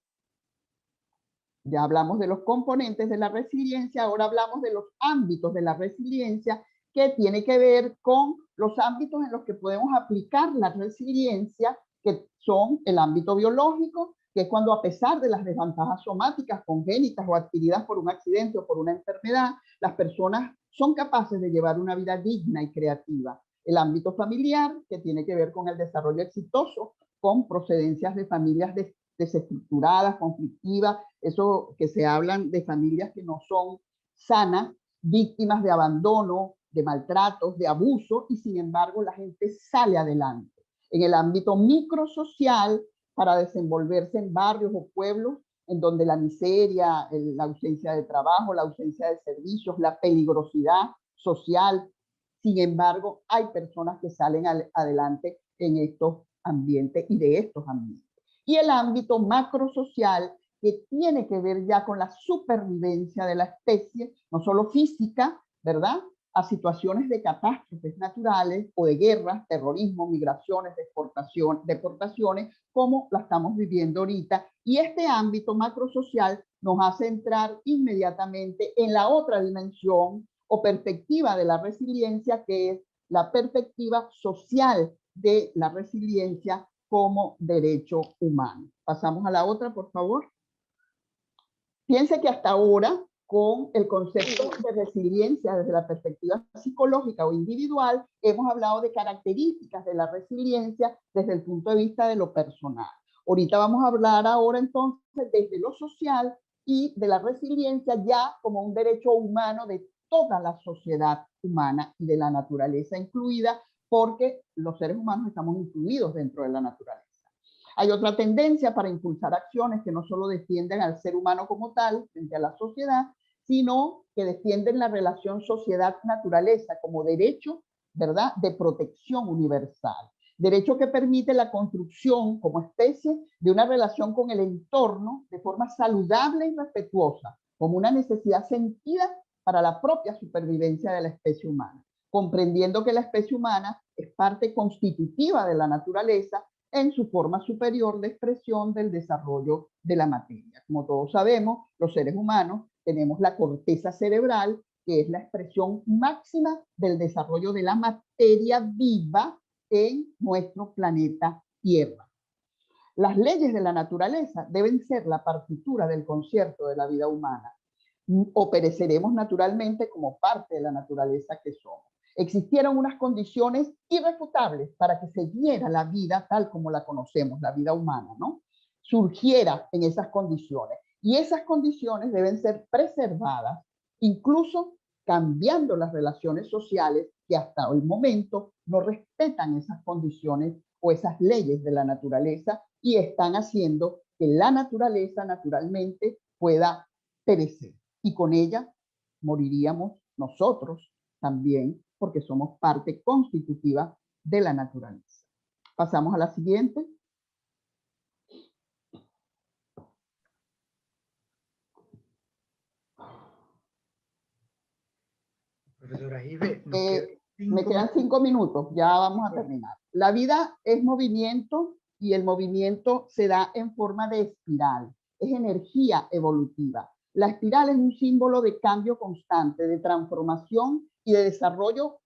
Ya hablamos de los componentes de la resiliencia, ahora hablamos de los ámbitos de la resiliencia, que tiene que ver con los ámbitos en los que podemos aplicar la resiliencia, que son el ámbito biológico, que es cuando a pesar de las desventajas somáticas, congénitas o adquiridas por un accidente o por una enfermedad, las personas son capaces de llevar una vida digna y creativa. El ámbito familiar, que tiene que ver con el desarrollo exitoso, con procedencias de familias desestructuradas, conflictivas, eso que se hablan de familias que no son sanas, víctimas de abandono, de maltratos, de abuso, y sin embargo la gente sale adelante. En el ámbito microsocial, para desenvolverse en barrios o pueblos en donde la miseria, la ausencia de trabajo, la ausencia de servicios, la peligrosidad social, sin embargo, hay personas que salen adelante en estos ambientes y de estos ambientes. Y el ámbito macrosocial, que tiene que ver ya con la supervivencia de la especie, no solo física, ¿verdad?, a situaciones de catástrofes naturales o de guerras, terrorismo, migraciones, deportaciones, como la estamos viviendo ahorita. Y este ámbito macrosocial nos hace entrar inmediatamente en la otra dimensión o perspectiva de la resiliencia, que es la perspectiva social de la resiliencia como derecho humano. Pasamos a la otra, por favor. Piense que hasta ahora, con el concepto de resiliencia desde la perspectiva psicológica o individual, hemos hablado de características de la resiliencia desde el punto de vista de lo personal. Ahorita vamos a hablar ahora entonces desde lo social y de la resiliencia ya como un derecho humano de toda la sociedad humana y de la naturaleza incluida, porque los seres humanos estamos incluidos dentro de la naturaleza. Hay otra tendencia para impulsar acciones que no solo defienden al ser humano como tal frente a la sociedad, sino que defienden la relación sociedad-naturaleza como derecho, ¿verdad?, de protección universal. Derecho que permite la construcción como especie de una relación con el entorno de forma saludable y respetuosa, como una necesidad sentida para la propia supervivencia de la especie humana, comprendiendo que la especie humana es parte constitutiva de la naturaleza en su forma superior de expresión del desarrollo de la materia. Como todos sabemos, los seres humanos tenemos la corteza cerebral, que es la expresión máxima del desarrollo de la materia viva en nuestro planeta Tierra. Las leyes de la naturaleza deben ser la partitura del concierto de la vida humana, o pereceremos naturalmente como parte de la naturaleza que somos. Existieron unas condiciones irrefutables para que se diera la vida tal como la conocemos, la vida humana, ¿no? Surgiera en esas condiciones. Y esas condiciones deben ser preservadas, incluso cambiando las relaciones sociales que hasta el momento no respetan esas condiciones o esas leyes de la naturaleza y están haciendo que la naturaleza naturalmente pueda perecer. Y con ella moriríamos nosotros también, porque somos parte constitutiva de la naturaleza. Pasamos a la siguiente. Profesora Ive, me quedan 5 minutos, ya vamos a terminar. La vida es movimiento y el movimiento se da en forma de espiral, es energía evolutiva. La espiral es un símbolo de cambio constante, de transformación y de desarrollo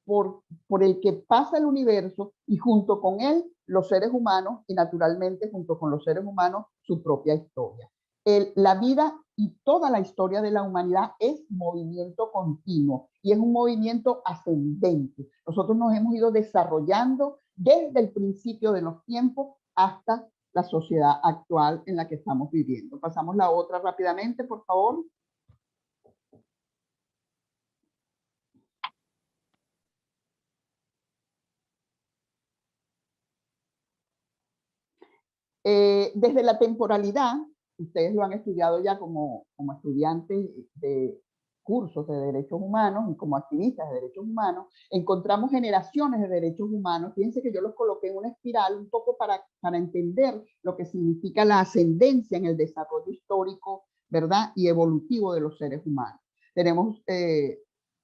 por el que pasa el universo y junto con él los seres humanos y naturalmente junto con los seres humanos su propia historia. La vida y toda la historia de la humanidad es movimiento continuo y es un movimiento ascendente. Nosotros nos hemos ido desarrollando desde el principio de los tiempos hasta la sociedad actual en la que estamos viviendo. Pasamos la otra rápidamente, por favor. Desde la temporalidad, ustedes lo han estudiado ya como estudiantes de cursos de derechos humanos y como activistas de derechos humanos, encontramos generaciones de derechos humanos. Fíjense que yo los coloqué en una espiral un poco para entender lo que significa la ascendencia en el desarrollo histórico, ¿verdad? Y evolutivo de los seres humanos. Tenemos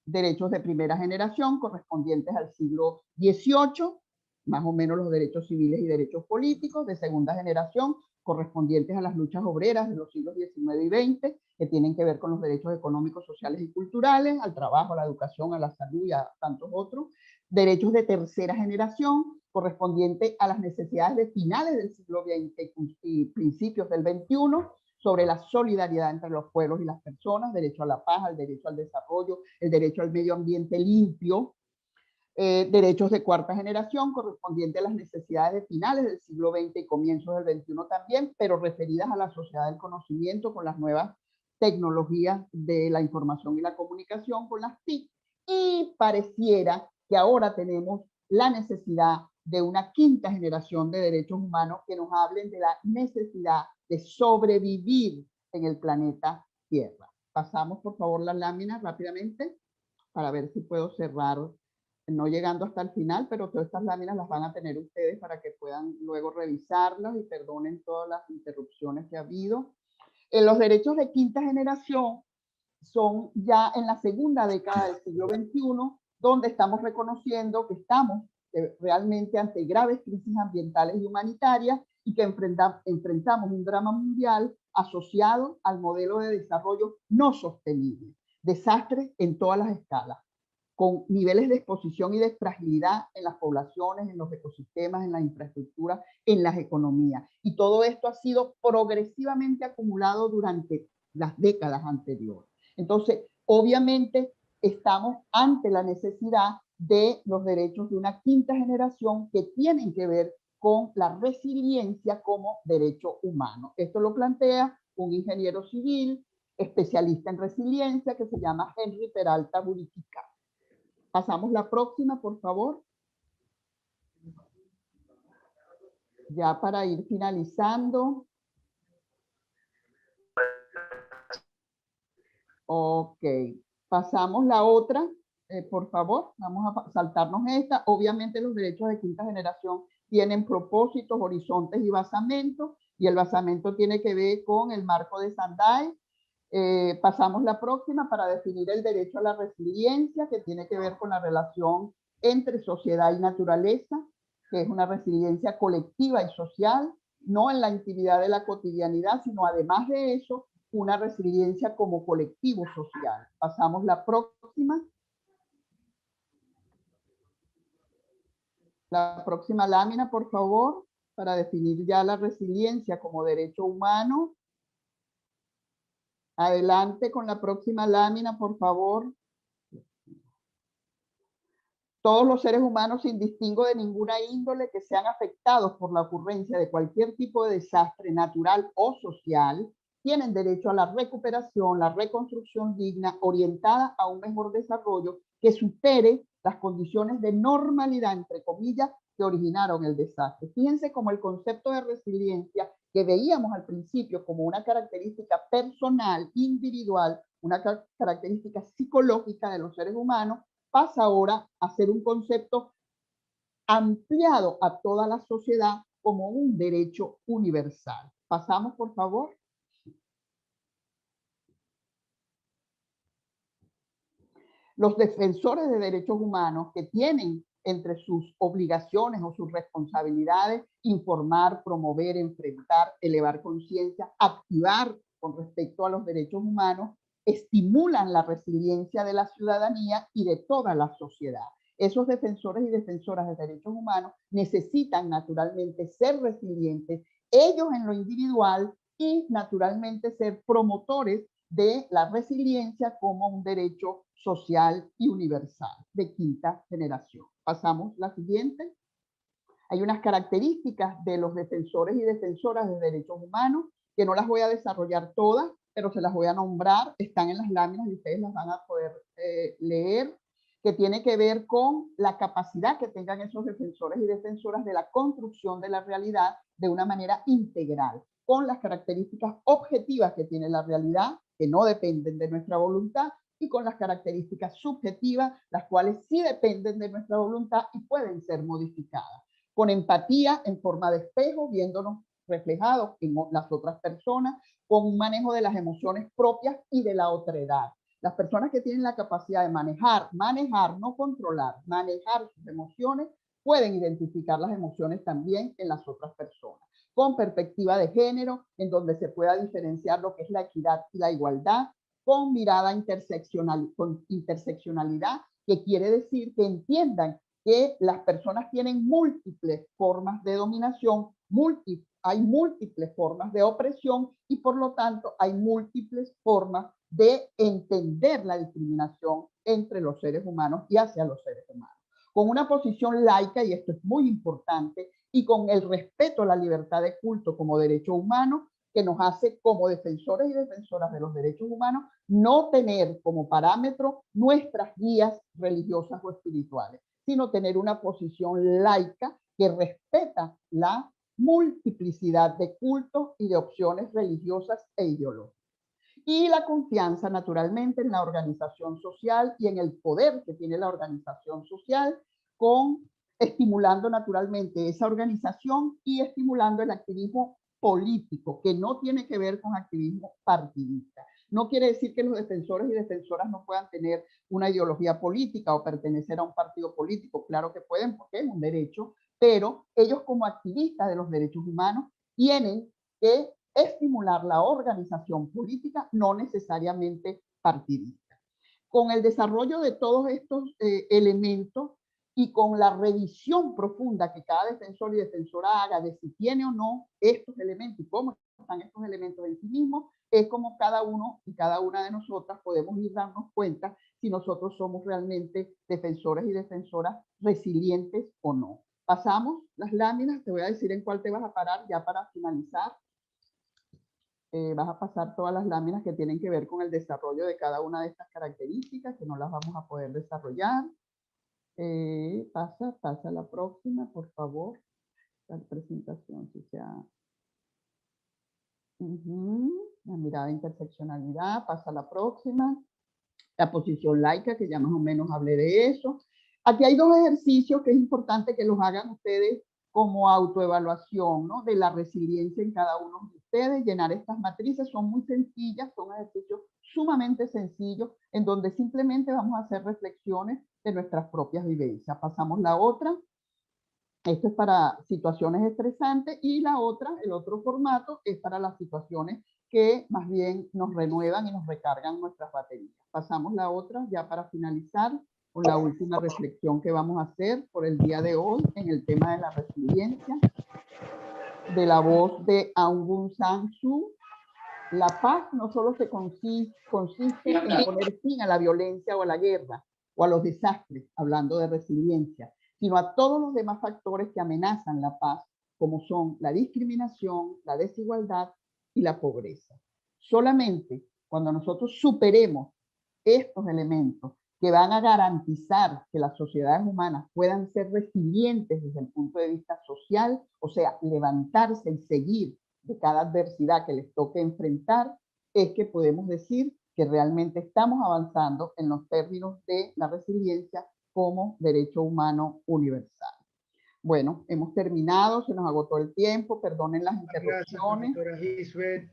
derechos de primera generación correspondientes al siglo XVIII, más o menos los derechos civiles y derechos políticos. De segunda generación, correspondientes a las luchas obreras de los siglos XIX y XX, que tienen que ver con los derechos económicos, sociales y culturales, al trabajo, a la educación, a la salud y a tantos otros. Derechos de tercera generación, correspondientes a las necesidades de finales del siglo XX y principios del XXI, sobre la solidaridad entre los pueblos y las personas, derecho a la paz, el derecho al desarrollo, el derecho al medio ambiente limpio. Derechos de cuarta generación, correspondientes a las necesidades de finales del siglo XX y comienzos del XXI también, pero referidas a la sociedad del conocimiento con las nuevas tecnologías de la información y la comunicación, con las TIC. Y pareciera que ahora tenemos la necesidad de una quinta generación de derechos humanos que nos hablen de la necesidad de sobrevivir en el planeta Tierra. Pasamos, por favor, las láminas rápidamente para ver si puedo cerrar, no llegando hasta el final, pero todas estas láminas las van a tener ustedes para que puedan luego revisarlas y perdonen todas las interrupciones que ha habido. Los derechos de quinta generación son ya en la segunda década del siglo XXI, donde estamos reconociendo que estamos realmente ante graves crisis ambientales y humanitarias y que enfrentamos un drama mundial asociado al modelo de desarrollo no sostenible. Desastres en todas las escalas, con niveles de exposición y de fragilidad en las poblaciones, en los ecosistemas, en la infraestructura, en las economías. Y todo esto ha sido progresivamente acumulado durante las décadas anteriores. Entonces, obviamente, estamos ante la necesidad de los derechos de una quinta generación que tienen que ver con la resiliencia como derecho humano. Esto lo plantea un ingeniero civil, especialista en resiliencia, que se llama Henry Peralta Buritica. Pasamos la próxima, por favor. Ya para ir finalizando. Ok, pasamos la otra, por favor. Vamos a saltarnos esta. Obviamente los derechos de quinta generación tienen propósitos, horizontes y basamentos, y el basamento tiene que ver con el marco de Sendai. Pasamos la próxima para definir el derecho a la resiliencia, que tiene que ver con la relación entre sociedad y naturaleza, que es una resiliencia colectiva y social, no en la intimidad de la cotidianidad, sino además de eso, una resiliencia como colectivo social. Pasamos la próxima. La próxima lámina, por favor, para definir ya la resiliencia como derecho humano. Adelante con la próxima lámina, por favor. Todos los seres humanos, sin distingo de ninguna índole, que sean afectados por la ocurrencia de cualquier tipo de desastre natural o social, tienen derecho a la recuperación, la reconstrucción digna, orientada a un mejor desarrollo que supere las condiciones de normalidad, entre comillas, que originaron el desastre. Fíjense cómo el concepto de resiliencia que veíamos al principio como una característica personal, individual, una característica psicológica de los seres humanos, pasa ahora a ser un concepto ampliado a toda la sociedad como un derecho universal. Pasamos, por favor. Los defensores de derechos humanos, que tienen entre sus obligaciones o sus responsabilidades informar, promover, enfrentar, elevar conciencia, activar con respecto a los derechos humanos, estimulan la resiliencia de la ciudadanía y de toda la sociedad. Esos defensores y defensoras de derechos humanos necesitan naturalmente ser resilientes, ellos en lo individual y naturalmente ser promotores de la resiliencia como un derecho social y universal de quinta generación. Pasamos la siguiente. Hay unas características de los defensores y defensoras de derechos humanos que no las voy a desarrollar todas, pero se las voy a nombrar, están en las láminas y ustedes las van a poder leer, que tiene que ver con la capacidad que tengan esos defensores y defensoras de la construcción de la realidad de una manera integral, con las características objetivas que tiene la realidad, que no dependen de nuestra voluntad, y con las características subjetivas, las cuales sí dependen de nuestra voluntad y pueden ser modificadas. Con empatía en forma de espejo, viéndonos reflejados en las otras personas, con un manejo de las emociones propias y de la otredad. Las personas que tienen la capacidad de manejar, no controlar, manejar sus emociones, pueden identificar las emociones también en las otras personas. Con perspectiva de género, en donde se pueda diferenciar lo que es la equidad y la igualdad, con mirada interseccionalidad, que quiere decir que entiendan que las personas tienen múltiples formas de dominación, hay múltiples formas de opresión y por lo tanto hay múltiples formas de entender la discriminación entre los seres humanos y hacia los seres humanos. Con una posición laica, y esto es muy importante, y con el respeto a la libertad de culto como derecho humano, que nos hace como defensores y defensoras de los derechos humanos no tener como parámetro nuestras guías religiosas o espirituales, sino tener una posición laica que respeta la multiplicidad de cultos y de opciones religiosas e ideológicas. Y la confianza, naturalmente, en la organización social y en el poder que tiene la organización social, estimulando naturalmente esa organización y estimulando el activismo político, que no tiene que ver con activismo partidista. No quiere decir que los defensores y defensoras no puedan tener una ideología política o pertenecer a un partido político. Claro que pueden, porque es un derecho, pero ellos como activistas de los derechos humanos tienen que estimular la organización política, no necesariamente partidista. Con el desarrollo de todos estos elementos y con la revisión profunda que cada defensor y defensora haga de si tiene o no estos elementos y cómo están estos elementos en sí mismos, es como cada uno y cada una de nosotras podemos ir darnos cuenta si nosotros somos realmente defensores y defensoras resilientes o no. Pasamos las láminas, te voy a decir en cuál te vas a parar ya para finalizar. Vas a pasar todas las láminas que tienen que ver con el desarrollo de cada una de estas características, que no las vamos a poder desarrollar. Pasa a la próxima, por favor. La presentación, si sea. La mirada de interseccionalidad, pasa a la próxima. La posición laica, que ya más o menos hablé de eso. Aquí hay dos ejercicios que es importante que los hagan ustedes como autoevaluación, ¿no? De la resiliencia en cada uno de ustedes. Llenar estas matrices son muy sencillas, son ejercicios sumamente sencillos, en donde simplemente vamos a hacer reflexiones de nuestras propias vivencias. Pasamos la otra. Esto es para situaciones estresantes y la otra, el otro formato, es para las situaciones que más bien nos renuevan y nos recargan nuestras baterías. Pasamos la otra ya para finalizar con la última reflexión que vamos a hacer por el día de hoy en el tema de la resiliencia, de la voz de Aung San Suu. La paz no solo consiste en poner fin a la violencia o a la guerra o a los desastres, hablando de resiliencia, sino a todos los demás factores que amenazan la paz, como son la discriminación, la desigualdad y la pobreza. Solamente cuando nosotros superemos estos elementos que van a garantizar que las sociedades humanas puedan ser resilientes desde el punto de vista social, o sea, levantarse y seguir de cada adversidad que les toque enfrentar, es que podemos decir que realmente estamos avanzando en los términos de la resiliencia como derecho humano universal. Bueno, hemos terminado, se nos agotó el tiempo, perdonen las interrupciones. Gracias, profesora Gisbert.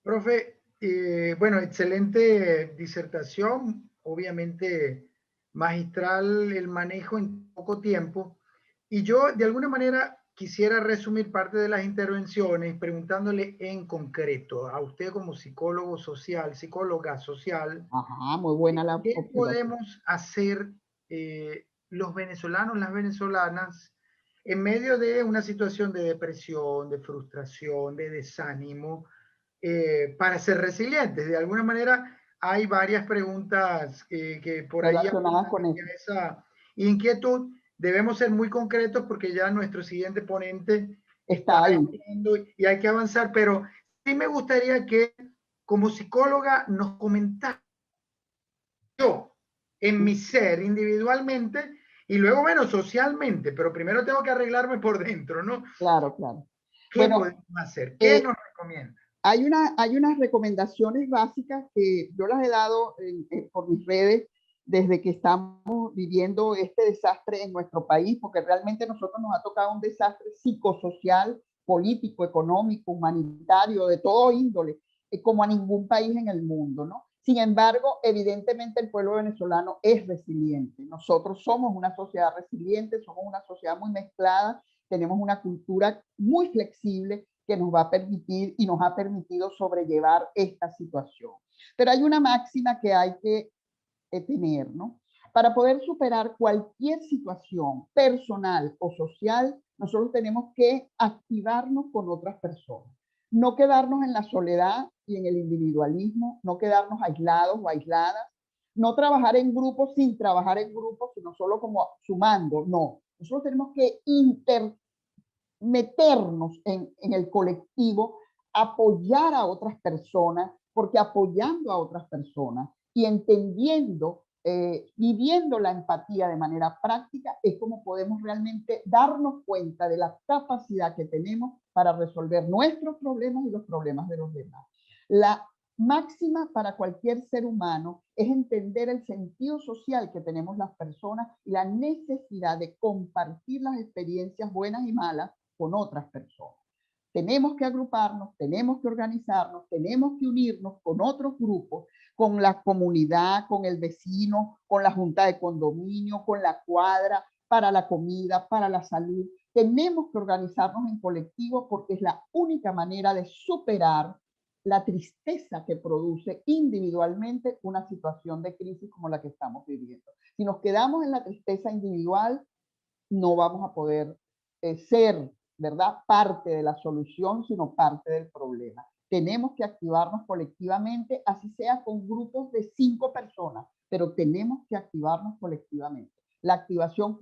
Profe, bueno, excelente disertación, obviamente magistral el manejo en poco tiempo. Y yo, de alguna manera, quisiera resumir parte de las intervenciones preguntándole en concreto a usted como psicólogo social, psicóloga social. Ajá, muy buena la ¿Qué observación. podemos hacer los venezolanos, las venezolanas, en medio de una situación de depresión, de frustración, de desánimo, para ser resilientes? De alguna manera hay varias preguntas que por ahí relacionadas con eso. esa inquietud. Debemos ser muy concretos porque ya nuestro siguiente ponente Está ahí. Y hay que avanzar, pero sí me gustaría que como psicóloga nos comentara yo en mi ser individualmente y luego, bueno, socialmente, pero primero tengo que arreglarme por dentro, ¿no? Claro, claro. ¿Qué Bueno, podemos hacer? ¿Qué nos recomienda? hay unas recomendaciones básicas que yo las he dado por mis redes desde que estamos viviendo este desastre en nuestro país, porque realmente a nosotros nos ha tocado un desastre psicosocial, político, económico, humanitario, de todo índole, como a ningún país en el mundo, ¿no? Sin embargo, evidentemente el pueblo venezolano es resiliente. Nosotros somos una sociedad resiliente, somos una sociedad muy mezclada, tenemos una cultura muy flexible que nos va a permitir y nos ha permitido sobrellevar esta situación. Pero hay una máxima que hay que tener, ¿no? Para poder superar cualquier situación personal o social, nosotros tenemos que activarnos con otras personas. No quedarnos en la soledad y en el individualismo, no quedarnos aislados o aisladas, no trabajar en grupos sin trabajar en grupos, sino solo como sumando, no. Nosotros tenemos que meternos en el colectivo, apoyar a otras personas, porque apoyando a otras personas y entendiendo, viviendo la empatía de manera práctica, es como podemos realmente darnos cuenta de la capacidad que tenemos para resolver nuestros problemas y los problemas de los demás. La máxima para cualquier ser humano es entender el sentido social que tenemos las personas y la necesidad de compartir las experiencias buenas y malas con otras personas. Tenemos que agruparnos, tenemos que organizarnos, tenemos que unirnos con otros grupos, con la comunidad, con el vecino, con la junta de condominio, con la cuadra, para la comida, para la salud. Tenemos que organizarnos en colectivo porque es la única manera de superar la tristeza que produce individualmente una situación de crisis como la que estamos viviendo. Si nos quedamos en la tristeza individual, no vamos a poder ser, ¿verdad?, parte de la solución, sino parte del problema. Tenemos que activarnos colectivamente, así sea con grupos de 5 personas, pero tenemos que activarnos colectivamente. La activación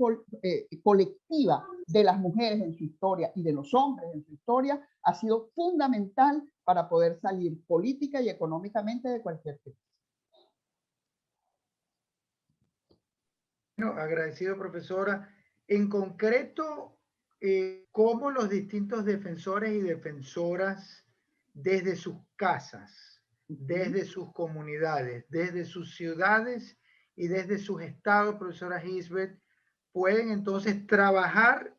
colectiva de las mujeres en su historia y de los hombres en su historia ha sido fundamental para poder salir política y económicamente de cualquier crisis. Bueno, agradecido, profesora. En concreto, ¿cómo los distintos defensores y defensoras desde sus casas, desde sus comunidades, desde sus ciudades y desde sus estados, profesora Gisbert, pueden entonces trabajar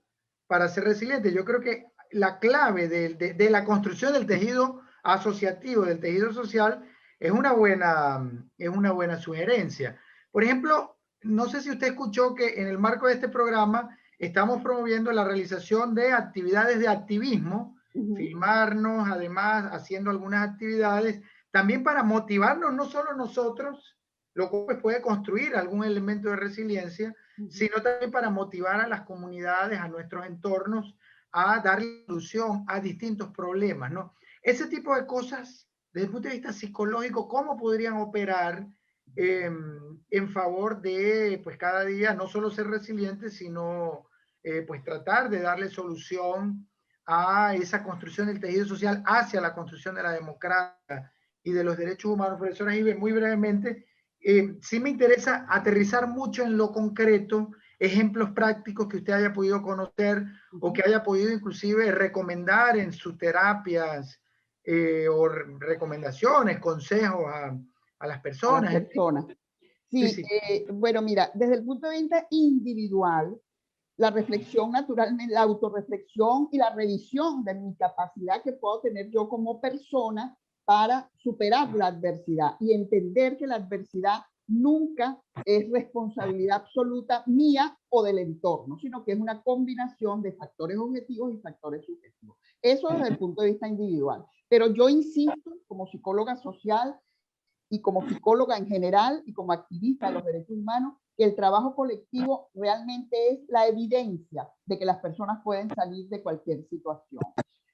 para ser resilientes? Yo creo que la clave de la construcción del tejido asociativo, del tejido social, es una buena sugerencia. Por ejemplo, no sé si usted escuchó que en el marco de este programa estamos promoviendo la realización de actividades de activismo, filmarnos, además haciendo algunas actividades, también para motivarnos, no solo nosotros, lo cual puede construir algún elemento de resiliencia, sino también para motivar a las comunidades, a nuestros entornos, a dar solución a distintos problemas, ¿no? Ese tipo de cosas, desde el punto de vista psicológico, ¿cómo podrían operar en favor de, pues cada día, no solo ser resilientes, sino pues tratar de darle solución a esa construcción del tejido social hacia la construcción de la democracia y de los derechos humanos? Profesora Iber, muy brevemente, sí me interesa aterrizar mucho en lo concreto, ejemplos prácticos que usted haya podido conocer o que haya podido inclusive recomendar en sus terapias o recomendaciones, consejos a las personas. A las personas. Sí, sí. Bueno, mira, desde el punto de vista individual, la reflexión naturalmente, la autorreflexión y la revisión de mi capacidad que puedo tener yo como persona para superar la adversidad y entender que la adversidad nunca es responsabilidad absoluta mía o del entorno, sino que es una combinación de factores objetivos y factores subjetivos. Eso desde el punto de vista individual. Pero yo insisto, como psicóloga social y como psicóloga en general y como activista de los derechos humanos, que el trabajo colectivo realmente es la evidencia de que las personas pueden salir de cualquier situación.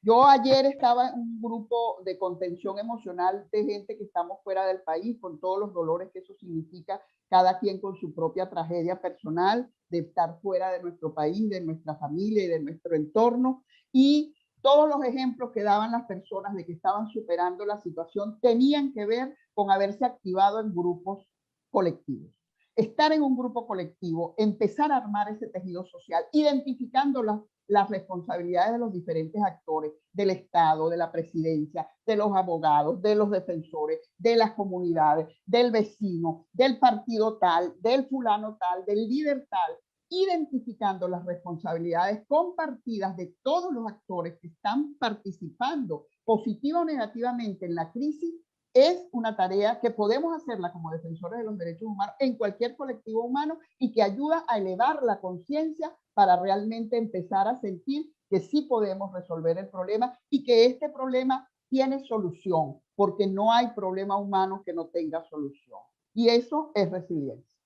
Yo ayer estaba en un grupo de contención emocional de gente que estamos fuera del país, con todos los dolores que eso significa, cada quien con su propia tragedia personal, de estar fuera de nuestro país, de nuestra familia y de nuestro entorno. Y todos los ejemplos que daban las personas de que estaban superando la situación tenían que ver con haberse activado en grupos colectivos. Estar en un grupo colectivo, empezar a armar ese tejido social, identificando las responsabilidades de los diferentes actores, del Estado, de la presidencia, de los abogados, de los defensores, de las comunidades, del vecino, del partido tal, del fulano tal, del líder tal, identificando las responsabilidades compartidas de todos los actores que están participando positiva o negativamente en la crisis, es una tarea que podemos hacerla como defensores de los derechos humanos en cualquier colectivo humano y que ayuda a elevar la conciencia para realmente empezar a sentir que sí podemos resolver el problema y que este problema tiene solución, porque no hay problema humano que no tenga solución. Y eso es resiliencia.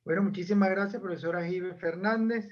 Bueno, muchísimas gracias, profesora Gibe Fernández.